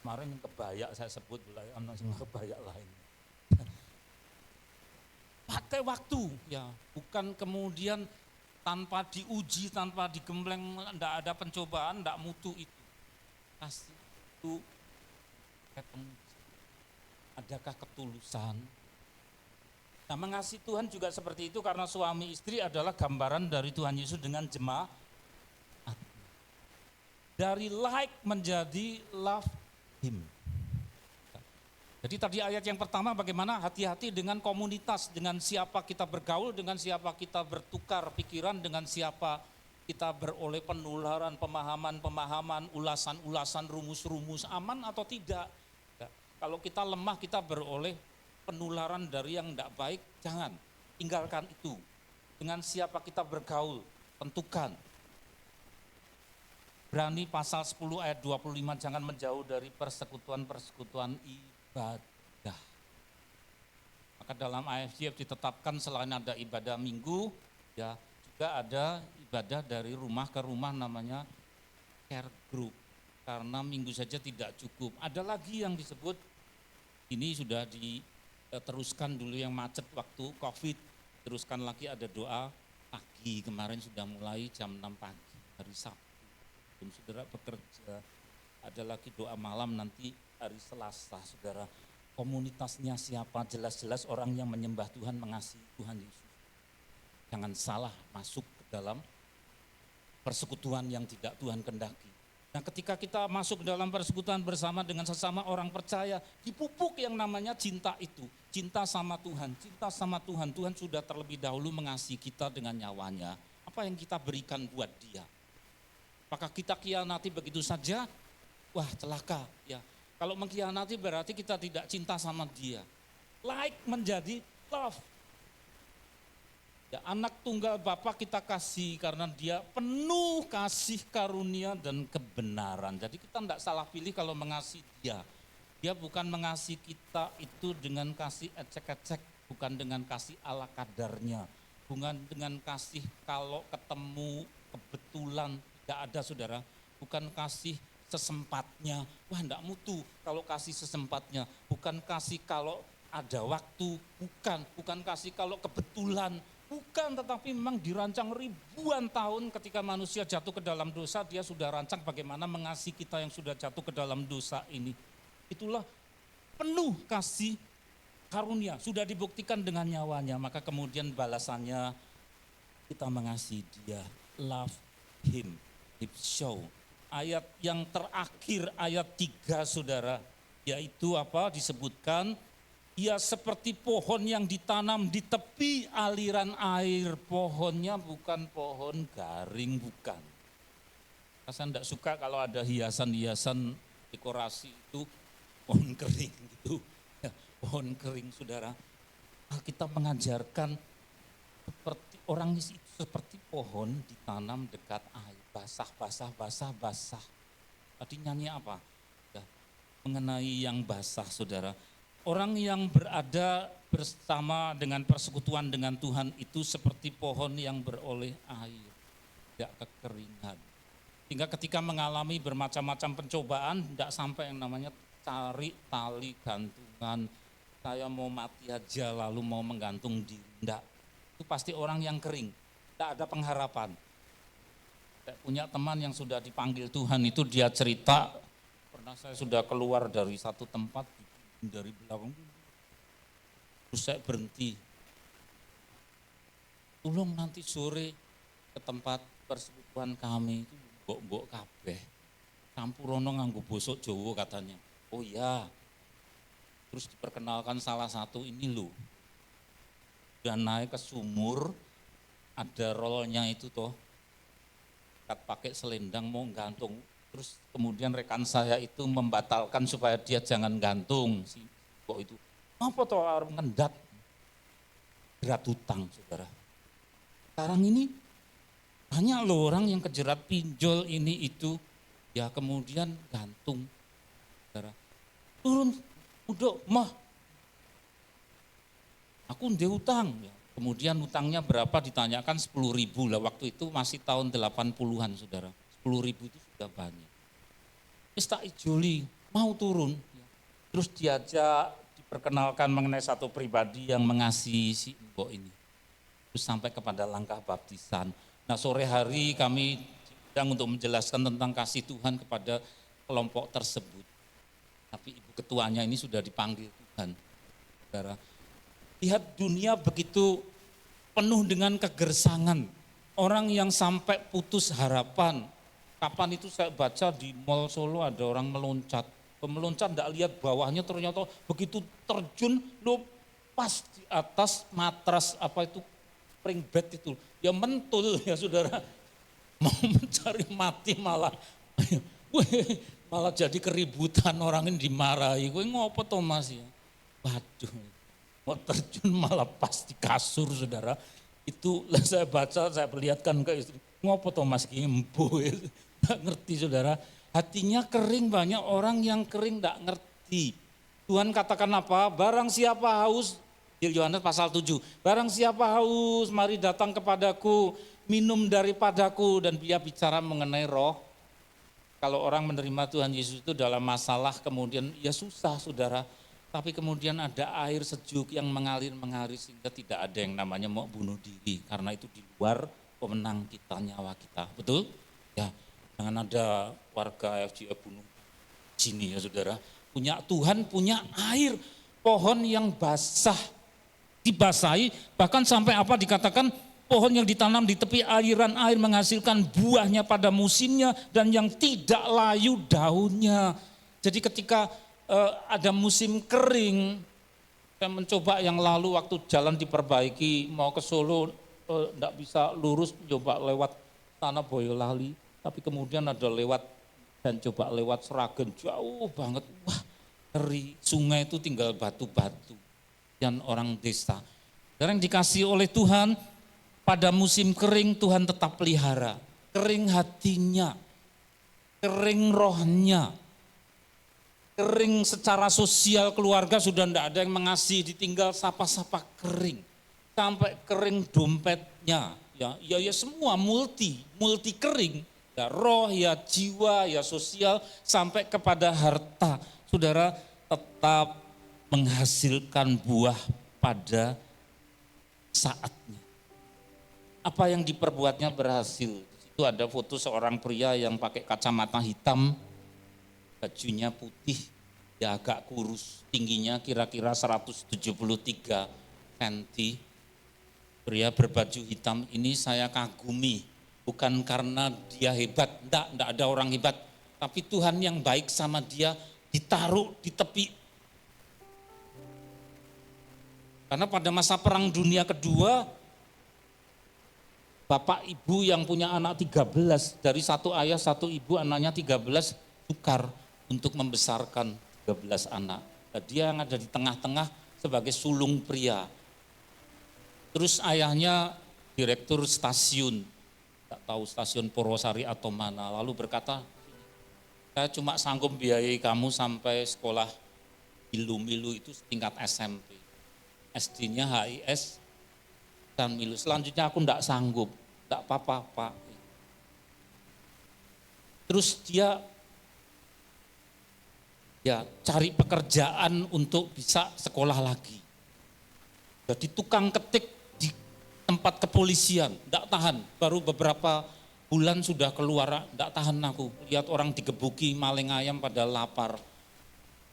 kemarin yang kebaya saya sebut, yang kebaya lain. Pakai waktu, ya bukan kemudian tanpa diuji, tanpa digembleng, enggak ada pencobaan, enggak mutu itu. Kasih itu ketemu. Adakah ketulusan? Nah, mengasihi Tuhan juga seperti itu karena suami istri adalah gambaran dari Tuhan Yesus dengan jemaat. Dari like menjadi love him. Jadi tadi ayat yang pertama bagaimana hati-hati dengan komunitas, dengan siapa kita bergaul, dengan siapa kita bertukar pikiran, dengan siapa kita beroleh penularan, pemahaman-pemahaman, ulasan-ulasan, rumus-rumus, aman atau tidak. Ya, kalau kita lemah kita beroleh penularan dari yang tidak baik, jangan, tinggalkan itu. Dengan siapa kita bergaul, tentukan. Berani pasal 10 ayat 25, jangan menjauh dari persekutuan-persekutuan ibadah. Maka dalam IFCF ditetapkan selain ada ibadah minggu, ya juga ada ibadah dari rumah ke rumah namanya care group. Karena minggu saja tidak cukup. Ada lagi yang disebut, ini sudah diteruskan dulu yang macet waktu COVID, teruskan lagi ada doa pagi, kemarin sudah mulai jam 6 pagi hari Sabtu. Saudara bekerja, ada lagi doa malam nanti hari Selasa, saudara. Komunitasnya siapa? Jelas-jelas orang yang menyembah Tuhan, mengasihi Tuhan Yesus. Jangan salah masuk ke dalam persekutuan yang tidak Tuhan kehendaki. Nah, ketika kita masuk ke dalam persekutuan bersama dengan sesama orang percaya, dipupuk yang namanya cinta itu. Cinta sama Tuhan, cinta sama Tuhan. Tuhan sudah terlebih dahulu mengasihi kita dengan nyawanya. Apa yang kita berikan buat dia? Apakah kita khianati begitu saja? Wah, celaka ya. Kalau mengkhianati berarti kita tidak cinta sama dia. Like menjadi love. Ya, anak tunggal Bapa kita kasih karena dia penuh kasih karunia dan kebenaran. Jadi kita tidak salah pilih kalau mengasihi dia. Dia bukan mengasihi kita itu dengan kasih ecek-ecek, bukan dengan kasih ala kadarnya. Bukan dengan kasih kalau ketemu kebetulan. Tidak ada, saudara, bukan kasih sesempatnya, wah enggak mutu kalau kasih sesempatnya, bukan kasih kalau ada waktu, bukan kasih kalau kebetulan, bukan, tetapi memang dirancang ribuan tahun ketika manusia jatuh ke dalam dosa, dia sudah rancang bagaimana mengasihi kita yang sudah jatuh ke dalam dosa ini. Itulah penuh kasih karunia, sudah dibuktikan dengan nyawanya, maka kemudian balasannya kita mengasihi dia, love him. Show. Ayat yang terakhir, ayat 3 saudara, yaitu apa disebutkan, ia seperti pohon yang ditanam di tepi aliran air, pohonnya bukan pohon garing, bukan. Saya tidak suka kalau ada hiasan-hiasan dekorasi itu pohon kering gitu, ya, pohon kering saudara. Kita mengajarkan seperti orang itu seperti pohon ditanam dekat air. Basah. Tadi nyanyi apa? Ya, mengenai yang basah, saudara. Orang yang berada bersama dengan persekutuan dengan Tuhan itu seperti pohon yang beroleh air, tidak kekeringan. Sehingga ketika mengalami bermacam-macam pencobaan, tidak sampai yang namanya cari tali gantungan, saya mau mati aja lalu mau menggantung diri. Tidak, itu pasti orang yang kering, tidak ada pengharapan. Punya teman yang sudah dipanggil Tuhan itu dia cerita, pernah saya sudah keluar dari satu tempat, dari belakang, terus saya berhenti. Tolong nanti sore ke tempat persekutuan kami itu mbok-mbok kabeh. Campurono nganggo bosok Jawa katanya. Oh iya. Terus diperkenalkan salah satu ini loh. Udah naik ke sumur, ada rolnya itu toh. Pakai selendang mau gantung. Terus kemudian rekan saya itu membatalkan supaya dia jangan gantung. Si kok itu, apa toh harus ngendat? Jerat hutang, saudara. Sekarang ini banyak loh orang yang kejerat pinjol ini itu. Ya kemudian gantung. Saudara. Turun, udah mah. Aku ndek utang. Ya. Kemudian utangnya berapa ditanyakan 10.000 lah. Waktu itu masih tahun 80-an saudara. 10.000 itu sudah banyak. Terus tak ijoli, mau turun. Terus diajak, diperkenalkan mengenai satu pribadi yang mengasihi si mbok ini. Terus sampai kepada langkah baptisan. Nah sore hari kami diundang untuk menjelaskan tentang kasih Tuhan kepada kelompok tersebut. Tapi ibu ketuanya ini sudah dipanggil Tuhan. Saudara. Lihat dunia begitu penuh dengan kegersangan. Orang yang sampai putus harapan. Kapan itu saya baca di Mall Solo ada orang meloncat. Meloncat enggak lihat bawahnya ternyata begitu terjun lo pas di atas matras apa itu spring bed itu. Ya mentul ya saudara. Mau mencari mati malah. Malah jadi keributan orang ini dimarahi. Gue ngopo toh mas ya. Waduh. Mau terjun malah pas di kasur saudara. Itu saya baca, saya perlihatkan ke istri. Ngopo toh mas Kimbo ya. Gak ngerti saudara. Hatinya kering, banyak orang yang kering gak ngerti. Tuhan katakan apa? Barang siapa haus, di Yohanes pasal 7. Barang siapa haus, mari datang kepadaku, minum daripadaku. Dan dia bicara mengenai roh. Kalau orang menerima Tuhan Yesus itu dalam masalah kemudian ya susah saudara. Tapi kemudian ada air sejuk yang mengalir sehingga tidak ada yang namanya mau bunuh diri. Karena itu di luar pemenang kita, nyawa kita. Betul? Ya, jangan ada warga FGF bunuh sini ya saudara. Punya Tuhan, punya air. Pohon yang basah, dibasahi, bahkan sampai apa dikatakan pohon yang ditanam di tepi aliran air menghasilkan buahnya pada musimnya dan yang tidak layu daunnya. Jadi ketika ada musim kering, saya mencoba yang lalu waktu jalan diperbaiki, mau ke Solo, enggak bisa lurus, coba lewat Tanah Boyolali, tapi kemudian ada lewat dan coba lewat Sragen, jauh banget, wah ngeri, sungai itu tinggal batu-batu, dan orang desa. Dan yang dikasih oleh Tuhan, pada musim kering Tuhan tetap pelihara, kering hatinya, kering rohnya, kering secara sosial keluarga sudah tidak ada yang mengasihi, ditinggal sapa-sapa kering. Sampai kering dompetnya, ya semua multi kering. Ya roh, ya jiwa, ya sosial, sampai kepada harta. Saudara tetap menghasilkan buah pada saatnya. Apa yang diperbuatnya berhasil. Itu ada foto seorang pria yang pakai kacamata hitam, bajunya putih, ya agak kurus, tingginya kira-kira 173 cm. Pria berbaju hitam ini saya kagumi, bukan karena dia hebat, enggak ada orang hebat, tapi Tuhan yang baik sama dia ditaruh di tepi. Karena pada masa Perang Dunia Kedua, bapak ibu yang punya anak 13, dari satu ayah satu ibu anaknya 13 tukar untuk membesarkan 13 anak. Nah, dia yang ada di tengah-tengah sebagai sulung pria. Terus ayahnya direktur stasiun, tak tahu stasiun Porosari atau mana, lalu berkata, saya cuma sanggup biayai kamu sampai sekolah milu-milu itu tingkat SMP. SD-nya HIS dan milu, selanjutnya aku enggak sanggup, enggak apa-apa Pak. Terus dia cari pekerjaan untuk bisa sekolah lagi. Jadi tukang ketik di tempat kepolisian, enggak tahan. Baru beberapa bulan sudah keluar, enggak tahan aku. Lihat orang digebuki maling ayam pada lapar.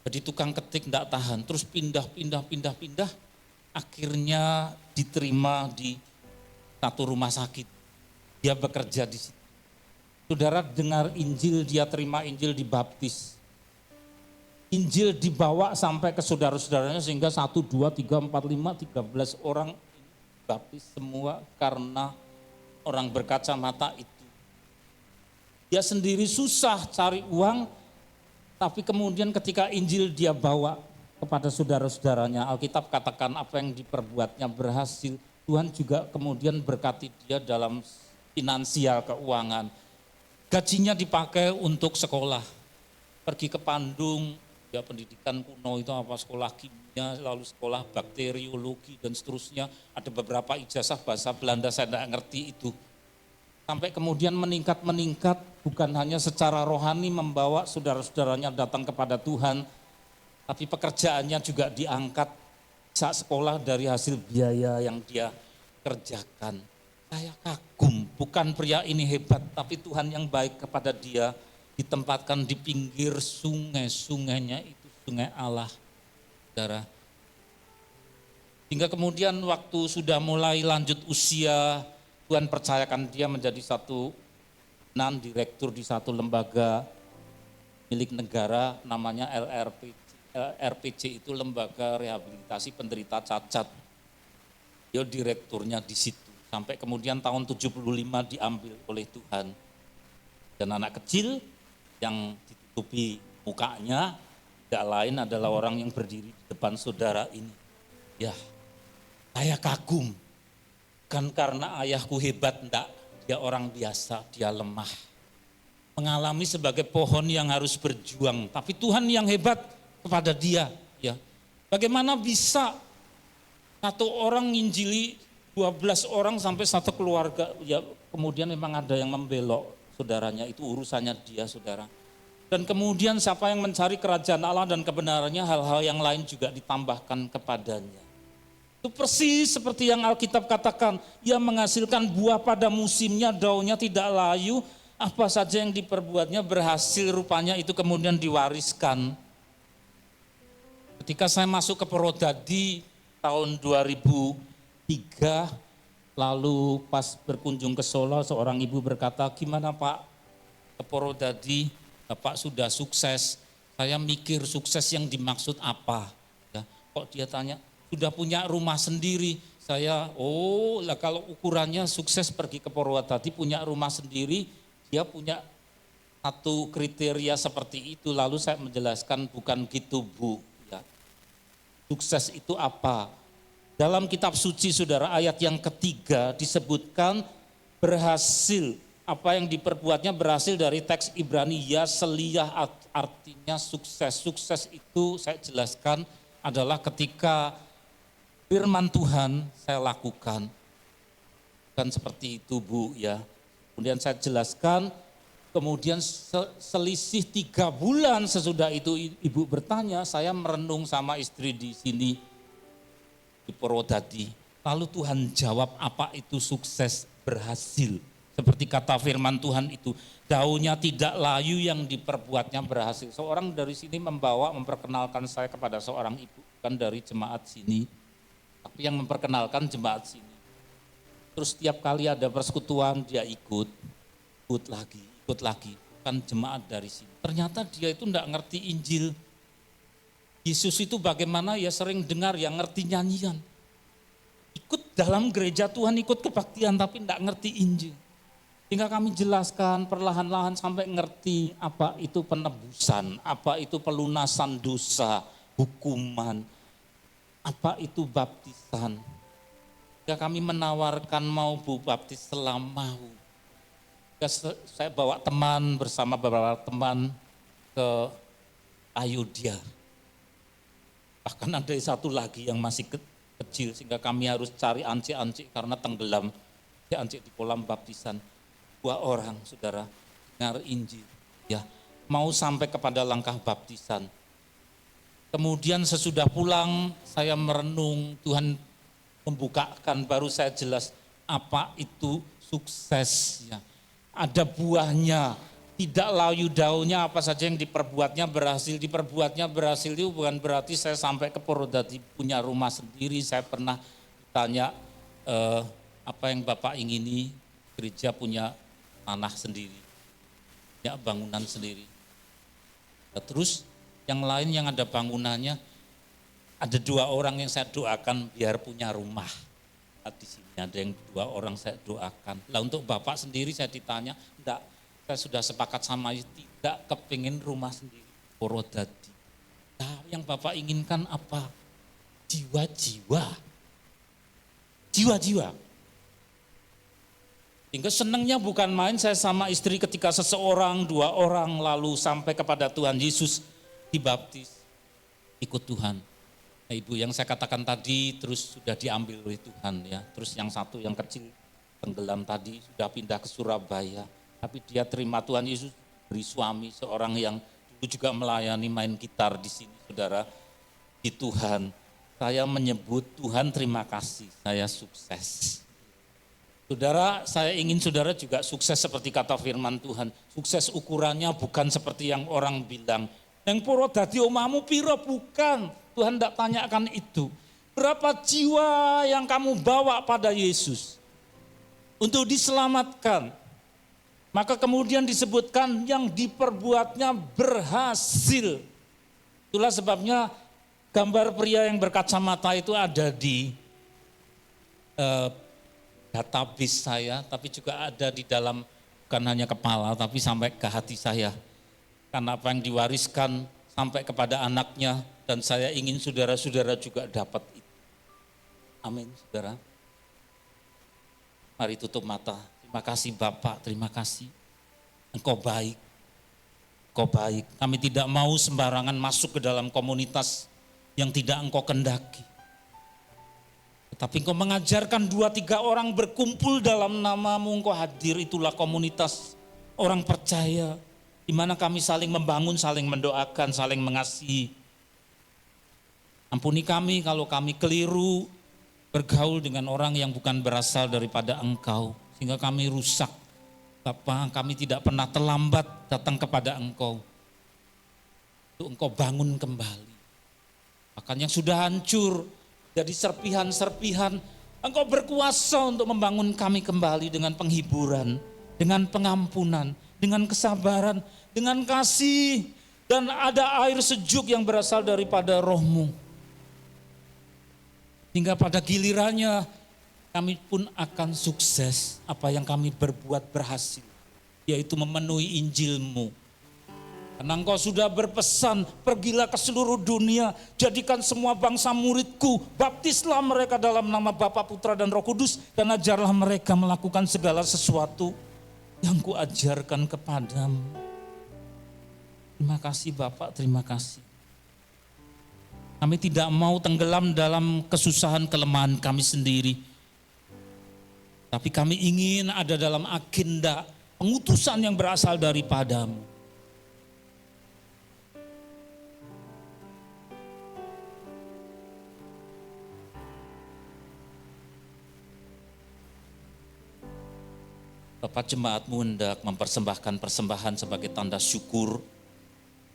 Jadi tukang ketik enggak tahan, terus pindah. Akhirnya diterima di satu rumah sakit. dia bekerja di situ. Saudara dengar Injil, dia terima Injil, dibaptis. Injil dibawa sampai ke saudara-saudaranya sehingga 1, 2, 3, 4, 5, 13 orang baptis semua karena orang berkacamata itu. Dia sendiri susah cari uang, tapi kemudian ketika Injil dia bawa kepada saudara-saudaranya, Alkitab katakan apa yang diperbuatnya berhasil. Tuhan juga kemudian berkati dia dalam finansial, keuangan. Gajinya dipakai untuk sekolah, pergi ke Bandung, ya pendidikan kuno itu apa, sekolah kimia, lalu sekolah bakteriologi dan seterusnya. Ada beberapa ijazah bahasa Belanda, saya tidak ngerti itu. Sampai kemudian meningkat, bukan hanya secara rohani membawa saudara-saudaranya datang kepada Tuhan, tapi pekerjaannya juga diangkat saat sekolah dari hasil biaya yang dia kerjakan. Saya kagum, bukan pria ini hebat, tapi Tuhan yang baik kepada dia, ditempatkan di pinggir sungai, sungainya itu sungai Allah, saudara. Hingga kemudian waktu sudah mulai lanjut usia, Tuhan percayakan dia menjadi satu direktur di satu lembaga milik negara, namanya LRPC itu Lembaga Rehabilitasi Penderita Cacat. Dia direkturnya di situ. Sampai kemudian tahun 75 diambil oleh Tuhan. Dan anak kecil yang ditutupi mukanya, tidak lain adalah orang yang berdiri di depan saudara ini. Ya, saya kagum. Bukan karena ayahku hebat, enggak. Dia orang biasa, dia lemah. Mengalami sebagai pohon yang harus berjuang. Tapi Tuhan yang hebat kepada dia. Ya, bagaimana bisa satu orang nginjili 12 orang sampai satu keluarga, ya kemudian memang ada yang membelok saudaranya, itu urusannya dia saudara. Dan kemudian siapa yang mencari kerajaan Allah dan kebenarannya, hal-hal yang lain juga ditambahkan kepadanya. Itu persis seperti yang Alkitab katakan, ia menghasilkan buah pada musimnya, daunnya tidak layu, apa saja yang diperbuatnya berhasil, rupanya itu kemudian diwariskan. Ketika saya masuk ke Purwodadi tahun 2003, lalu pas berkunjung ke Solo, seorang ibu berkata, gimana Pak, ke Purwodadi, Bapak sudah sukses. Saya mikir sukses yang dimaksud apa? Ya, kok dia tanya, sudah punya rumah sendiri. Saya, oh lah kalau ukurannya sukses pergi ke Purwodadi punya rumah sendiri, dia punya satu kriteria seperti itu. Lalu saya menjelaskan, bukan gitu Bu. Ya. Sukses itu apa? Dalam kitab suci saudara, ayat yang ketiga disebutkan berhasil, apa yang diperbuatnya berhasil dari teks Ibrani, Yaseliyah, artinya sukses. Sukses itu saya jelaskan adalah ketika firman Tuhan saya lakukan. Bukan seperti itu Bu ya. Kemudian saya jelaskan, kemudian selisih 3 bulan sesudah itu ibu bertanya, saya merenung sama istri di sini, di Purwodadi. Lalu Tuhan jawab, apa itu sukses, berhasil. Seperti kata firman Tuhan itu, daunnya tidak layu yang diperbuatnya berhasil. Seorang dari sini memperkenalkan saya kepada seorang ibu, bukan dari jemaat sini, tapi yang memperkenalkan jemaat sini. Terus setiap kali ada persekutuan dia ikut lagi, bukan jemaat dari sini. Ternyata dia itu enggak ngerti Injil. Yesus itu bagaimana ya, sering dengar, yang ngerti nyanyian. Ikut dalam gereja Tuhan, ikut kebaktian tapi enggak ngerti Injil. Hingga kami jelaskan perlahan-lahan sampai ngerti apa itu penebusan, apa itu pelunasan dosa, hukuman, apa itu baptisan. Hingga kami menawarkan, mau Bu baptis selama mau. Saya bawa teman bersama beberapa teman ke Ayodhya. Bahkan ada satu lagi yang masih kecil sehingga kami harus cari ancik-ancik karena tenggelam. Ancik di kolam baptisan. 2 orang saudara dengar Injil. Ya, mau sampai kepada langkah baptisan. Kemudian sesudah pulang saya merenung, Tuhan membukakan, baru saya jelas apa itu sukses. Ya. Ada buahnya, tidak layu daunnya, apa saja yang diperbuatnya berhasil. Diperbuatnya berhasil itu bukan berarti saya sampai ke Purwodadi punya rumah sendiri. Saya pernah ditanya, apa yang Bapak ingini, gereja punya tanah sendiri, punya bangunan sendiri. Nah, terus yang lain yang ada bangunannya, ada 2 orang yang saya doakan biar punya rumah. Nah, di sini ada yang 2 orang saya doakan. Lah untuk Bapak sendiri saya ditanya, enggak, saya sudah sepakat sama tidak kepingin rumah sendiri. Porodadi. Nah, yang Bapak inginkan apa? Jiwa-jiwa. Jiwa-jiwa. Hingga senangnya bukan main saya sama istri ketika seseorang, 2 orang lalu sampai kepada Tuhan Yesus dibaptis. Ikut Tuhan. Nah, Ibu yang saya katakan tadi terus sudah diambil oleh Tuhan ya. Terus yang satu yang kecil tenggelam tadi sudah pindah ke Surabaya. Tapi dia terima Tuhan Yesus, beri suami seorang yang dulu juga melayani main gitar di sini saudara. Di Tuhan, saya menyebut Tuhan terima kasih, saya sukses. Saudara, saya ingin saudara juga sukses seperti kata firman Tuhan. Sukses ukurannya bukan seperti yang orang bilang. Yang poro dadi omamu piro, bukan. Tuhan tidak tanyakan itu. Berapa jiwa yang kamu bawa pada Yesus untuk diselamatkan. Maka kemudian disebutkan yang diperbuatnya berhasil. Itulah sebabnya gambar pria yang berkacamata itu ada di database saya, tapi juga ada di dalam bukan hanya kepala, tapi sampai ke hati saya. Karena apa yang diwariskan sampai kepada anaknya, dan saya ingin saudara-saudara juga dapat itu. Amin, saudara. Mari tutup mata. Terima kasih Bapak, terima kasih. Engkau baik, Engkau baik. Kami tidak mau sembarangan masuk ke dalam komunitas yang tidak Engkau kendaki. Tetapi Engkau mengajarkan 2-3 orang berkumpul dalam nama-Mu, Engkau hadir, itulah komunitas orang percaya. Di mana kami saling membangun, saling mendoakan, saling mengasihi. Ampuni kami kalau kami keliru bergaul dengan orang yang bukan berasal daripada Engkau. Sehingga kami rusak. Bapak, kami tidak pernah terlambat datang kepada Engkau. Untuk Engkau bangun kembali. Bahkan yang sudah hancur, jadi serpihan-serpihan, Engkau berkuasa untuk membangun kami kembali dengan penghiburan, dengan pengampunan, dengan kesabaran, dengan kasih, dan ada air sejuk yang berasal daripada Roh-Mu. Hingga pada gilirannya kami pun akan sukses apa yang kami berbuat berhasil, yaitu memenuhi Injil-Mu. Karena Engkau sudah berpesan, pergilah ke seluruh dunia, jadikan semua bangsa muridku, baptislah mereka dalam nama Bapa, Putra, dan Roh Kudus, dan ajarlah mereka melakukan segala sesuatu yang Kuajarkan kepadamu. Terima kasih Bapak, terima kasih. Kami tidak mau tenggelam dalam kesusahan kelemahan kami sendiri. Tapi kami ingin ada dalam agenda pengutusan yang berasal daripada-Mu. Bapak, jemaat-Mu hendak mempersembahkan persembahan sebagai tanda syukur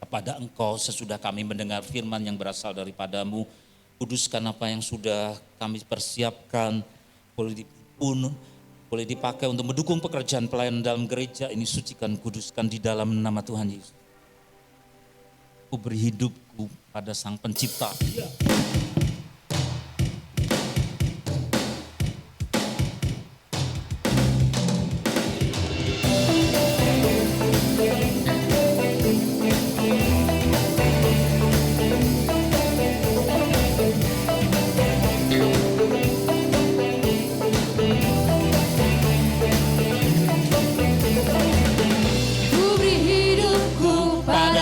kepada Engkau sesudah kami mendengar firman yang berasal daripada-Mu. Kuduskan apa yang sudah kami persiapkan, boleh dipakai untuk mendukung pekerjaan pelayanan dalam gereja ini. Sucikan, kuduskan di dalam nama Tuhan Yesus. Ku beri hidupku pada Sang Pencipta.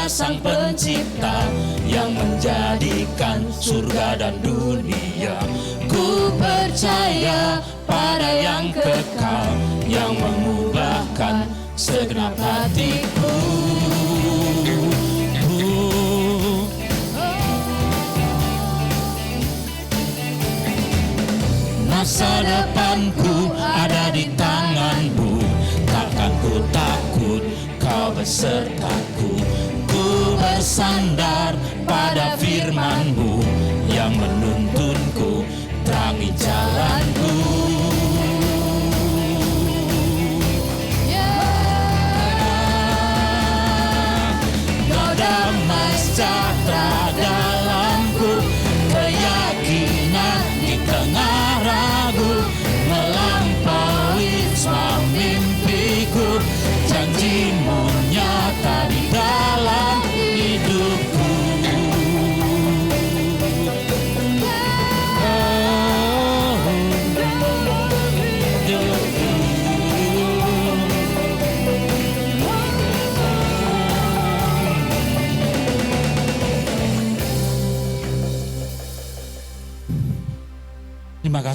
Sang Pencipta yang menjadikan surga dan dunia. Ku percaya pada yang kekal, yang mengubahkan segenap hatiku. Masa depanku ada di tangan-Mu, takkan ku takut, Kau besertaku. Bersandar pada firman-Mu yang menuntunku, terangi jalanku.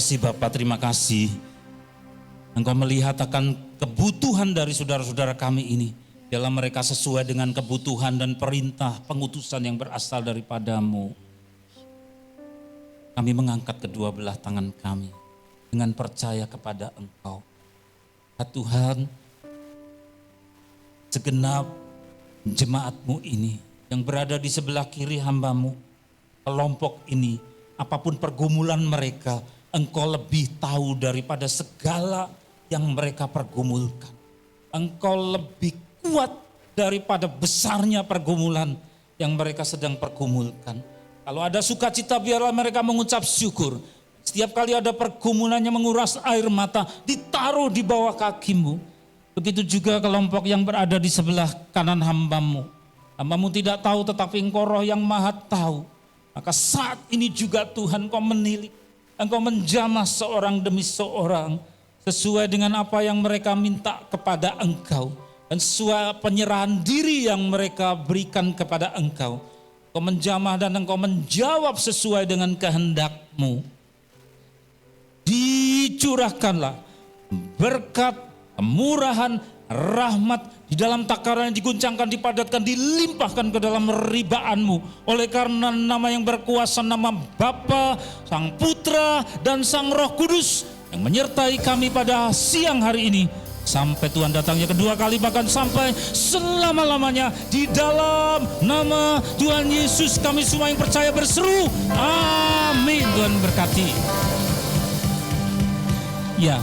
kasih Bapak, terima kasih. Engkau melihat akan kebutuhan dari saudara-saudara kami ini. Dalam mereka sesuai dengan kebutuhan dan perintah pengutusan yang berasal daripadamu. Kami mengangkat kedua belah tangan kami dengan percaya kepada Engkau. Ya Tuhan, segenap jemaat-Mu ini yang berada di sebelah kiri hamba-Mu, kelompok ini, apapun pergumulan mereka, Engkau lebih tahu daripada segala yang mereka pergumulkan. Engkau lebih kuat daripada besarnya pergumulan yang mereka sedang pergumulkan. Kalau ada sukacita, biarlah mereka mengucap syukur. Setiap kali ada pergumulannya menguras air mata, ditaruh di bawah kaki-Mu. Begitu juga kelompok yang berada di sebelah kanan hamba-Mu. Hamba-Mu tidak tahu, tetapi Engkau Roh yang Maha tahu. Maka saat ini juga Tuhan, Engkau menilik, Engkau menjamah seorang demi seorang, sesuai dengan apa yang mereka minta kepada Engkau. Dan sesuai penyerahan diri yang mereka berikan kepada Engkau. Engkau menjamah dan Engkau menjawab sesuai dengan kehendak-Mu. Dicurahkanlah berkat, kemurahan, rahmat di dalam takaran yang diguncangkan, dipadatkan, dilimpahkan ke dalam ribaan-Mu. Oleh karena nama yang berkuasa, nama Bapa, Sang Putra, dan Sang Roh Kudus yang menyertai kami pada siang hari ini. Sampai Tuhan datangnya kedua kali, bahkan sampai selama-lamanya. Di dalam nama Tuhan Yesus kami semua yang percaya berseru, amin. Tuhan berkati. Ya,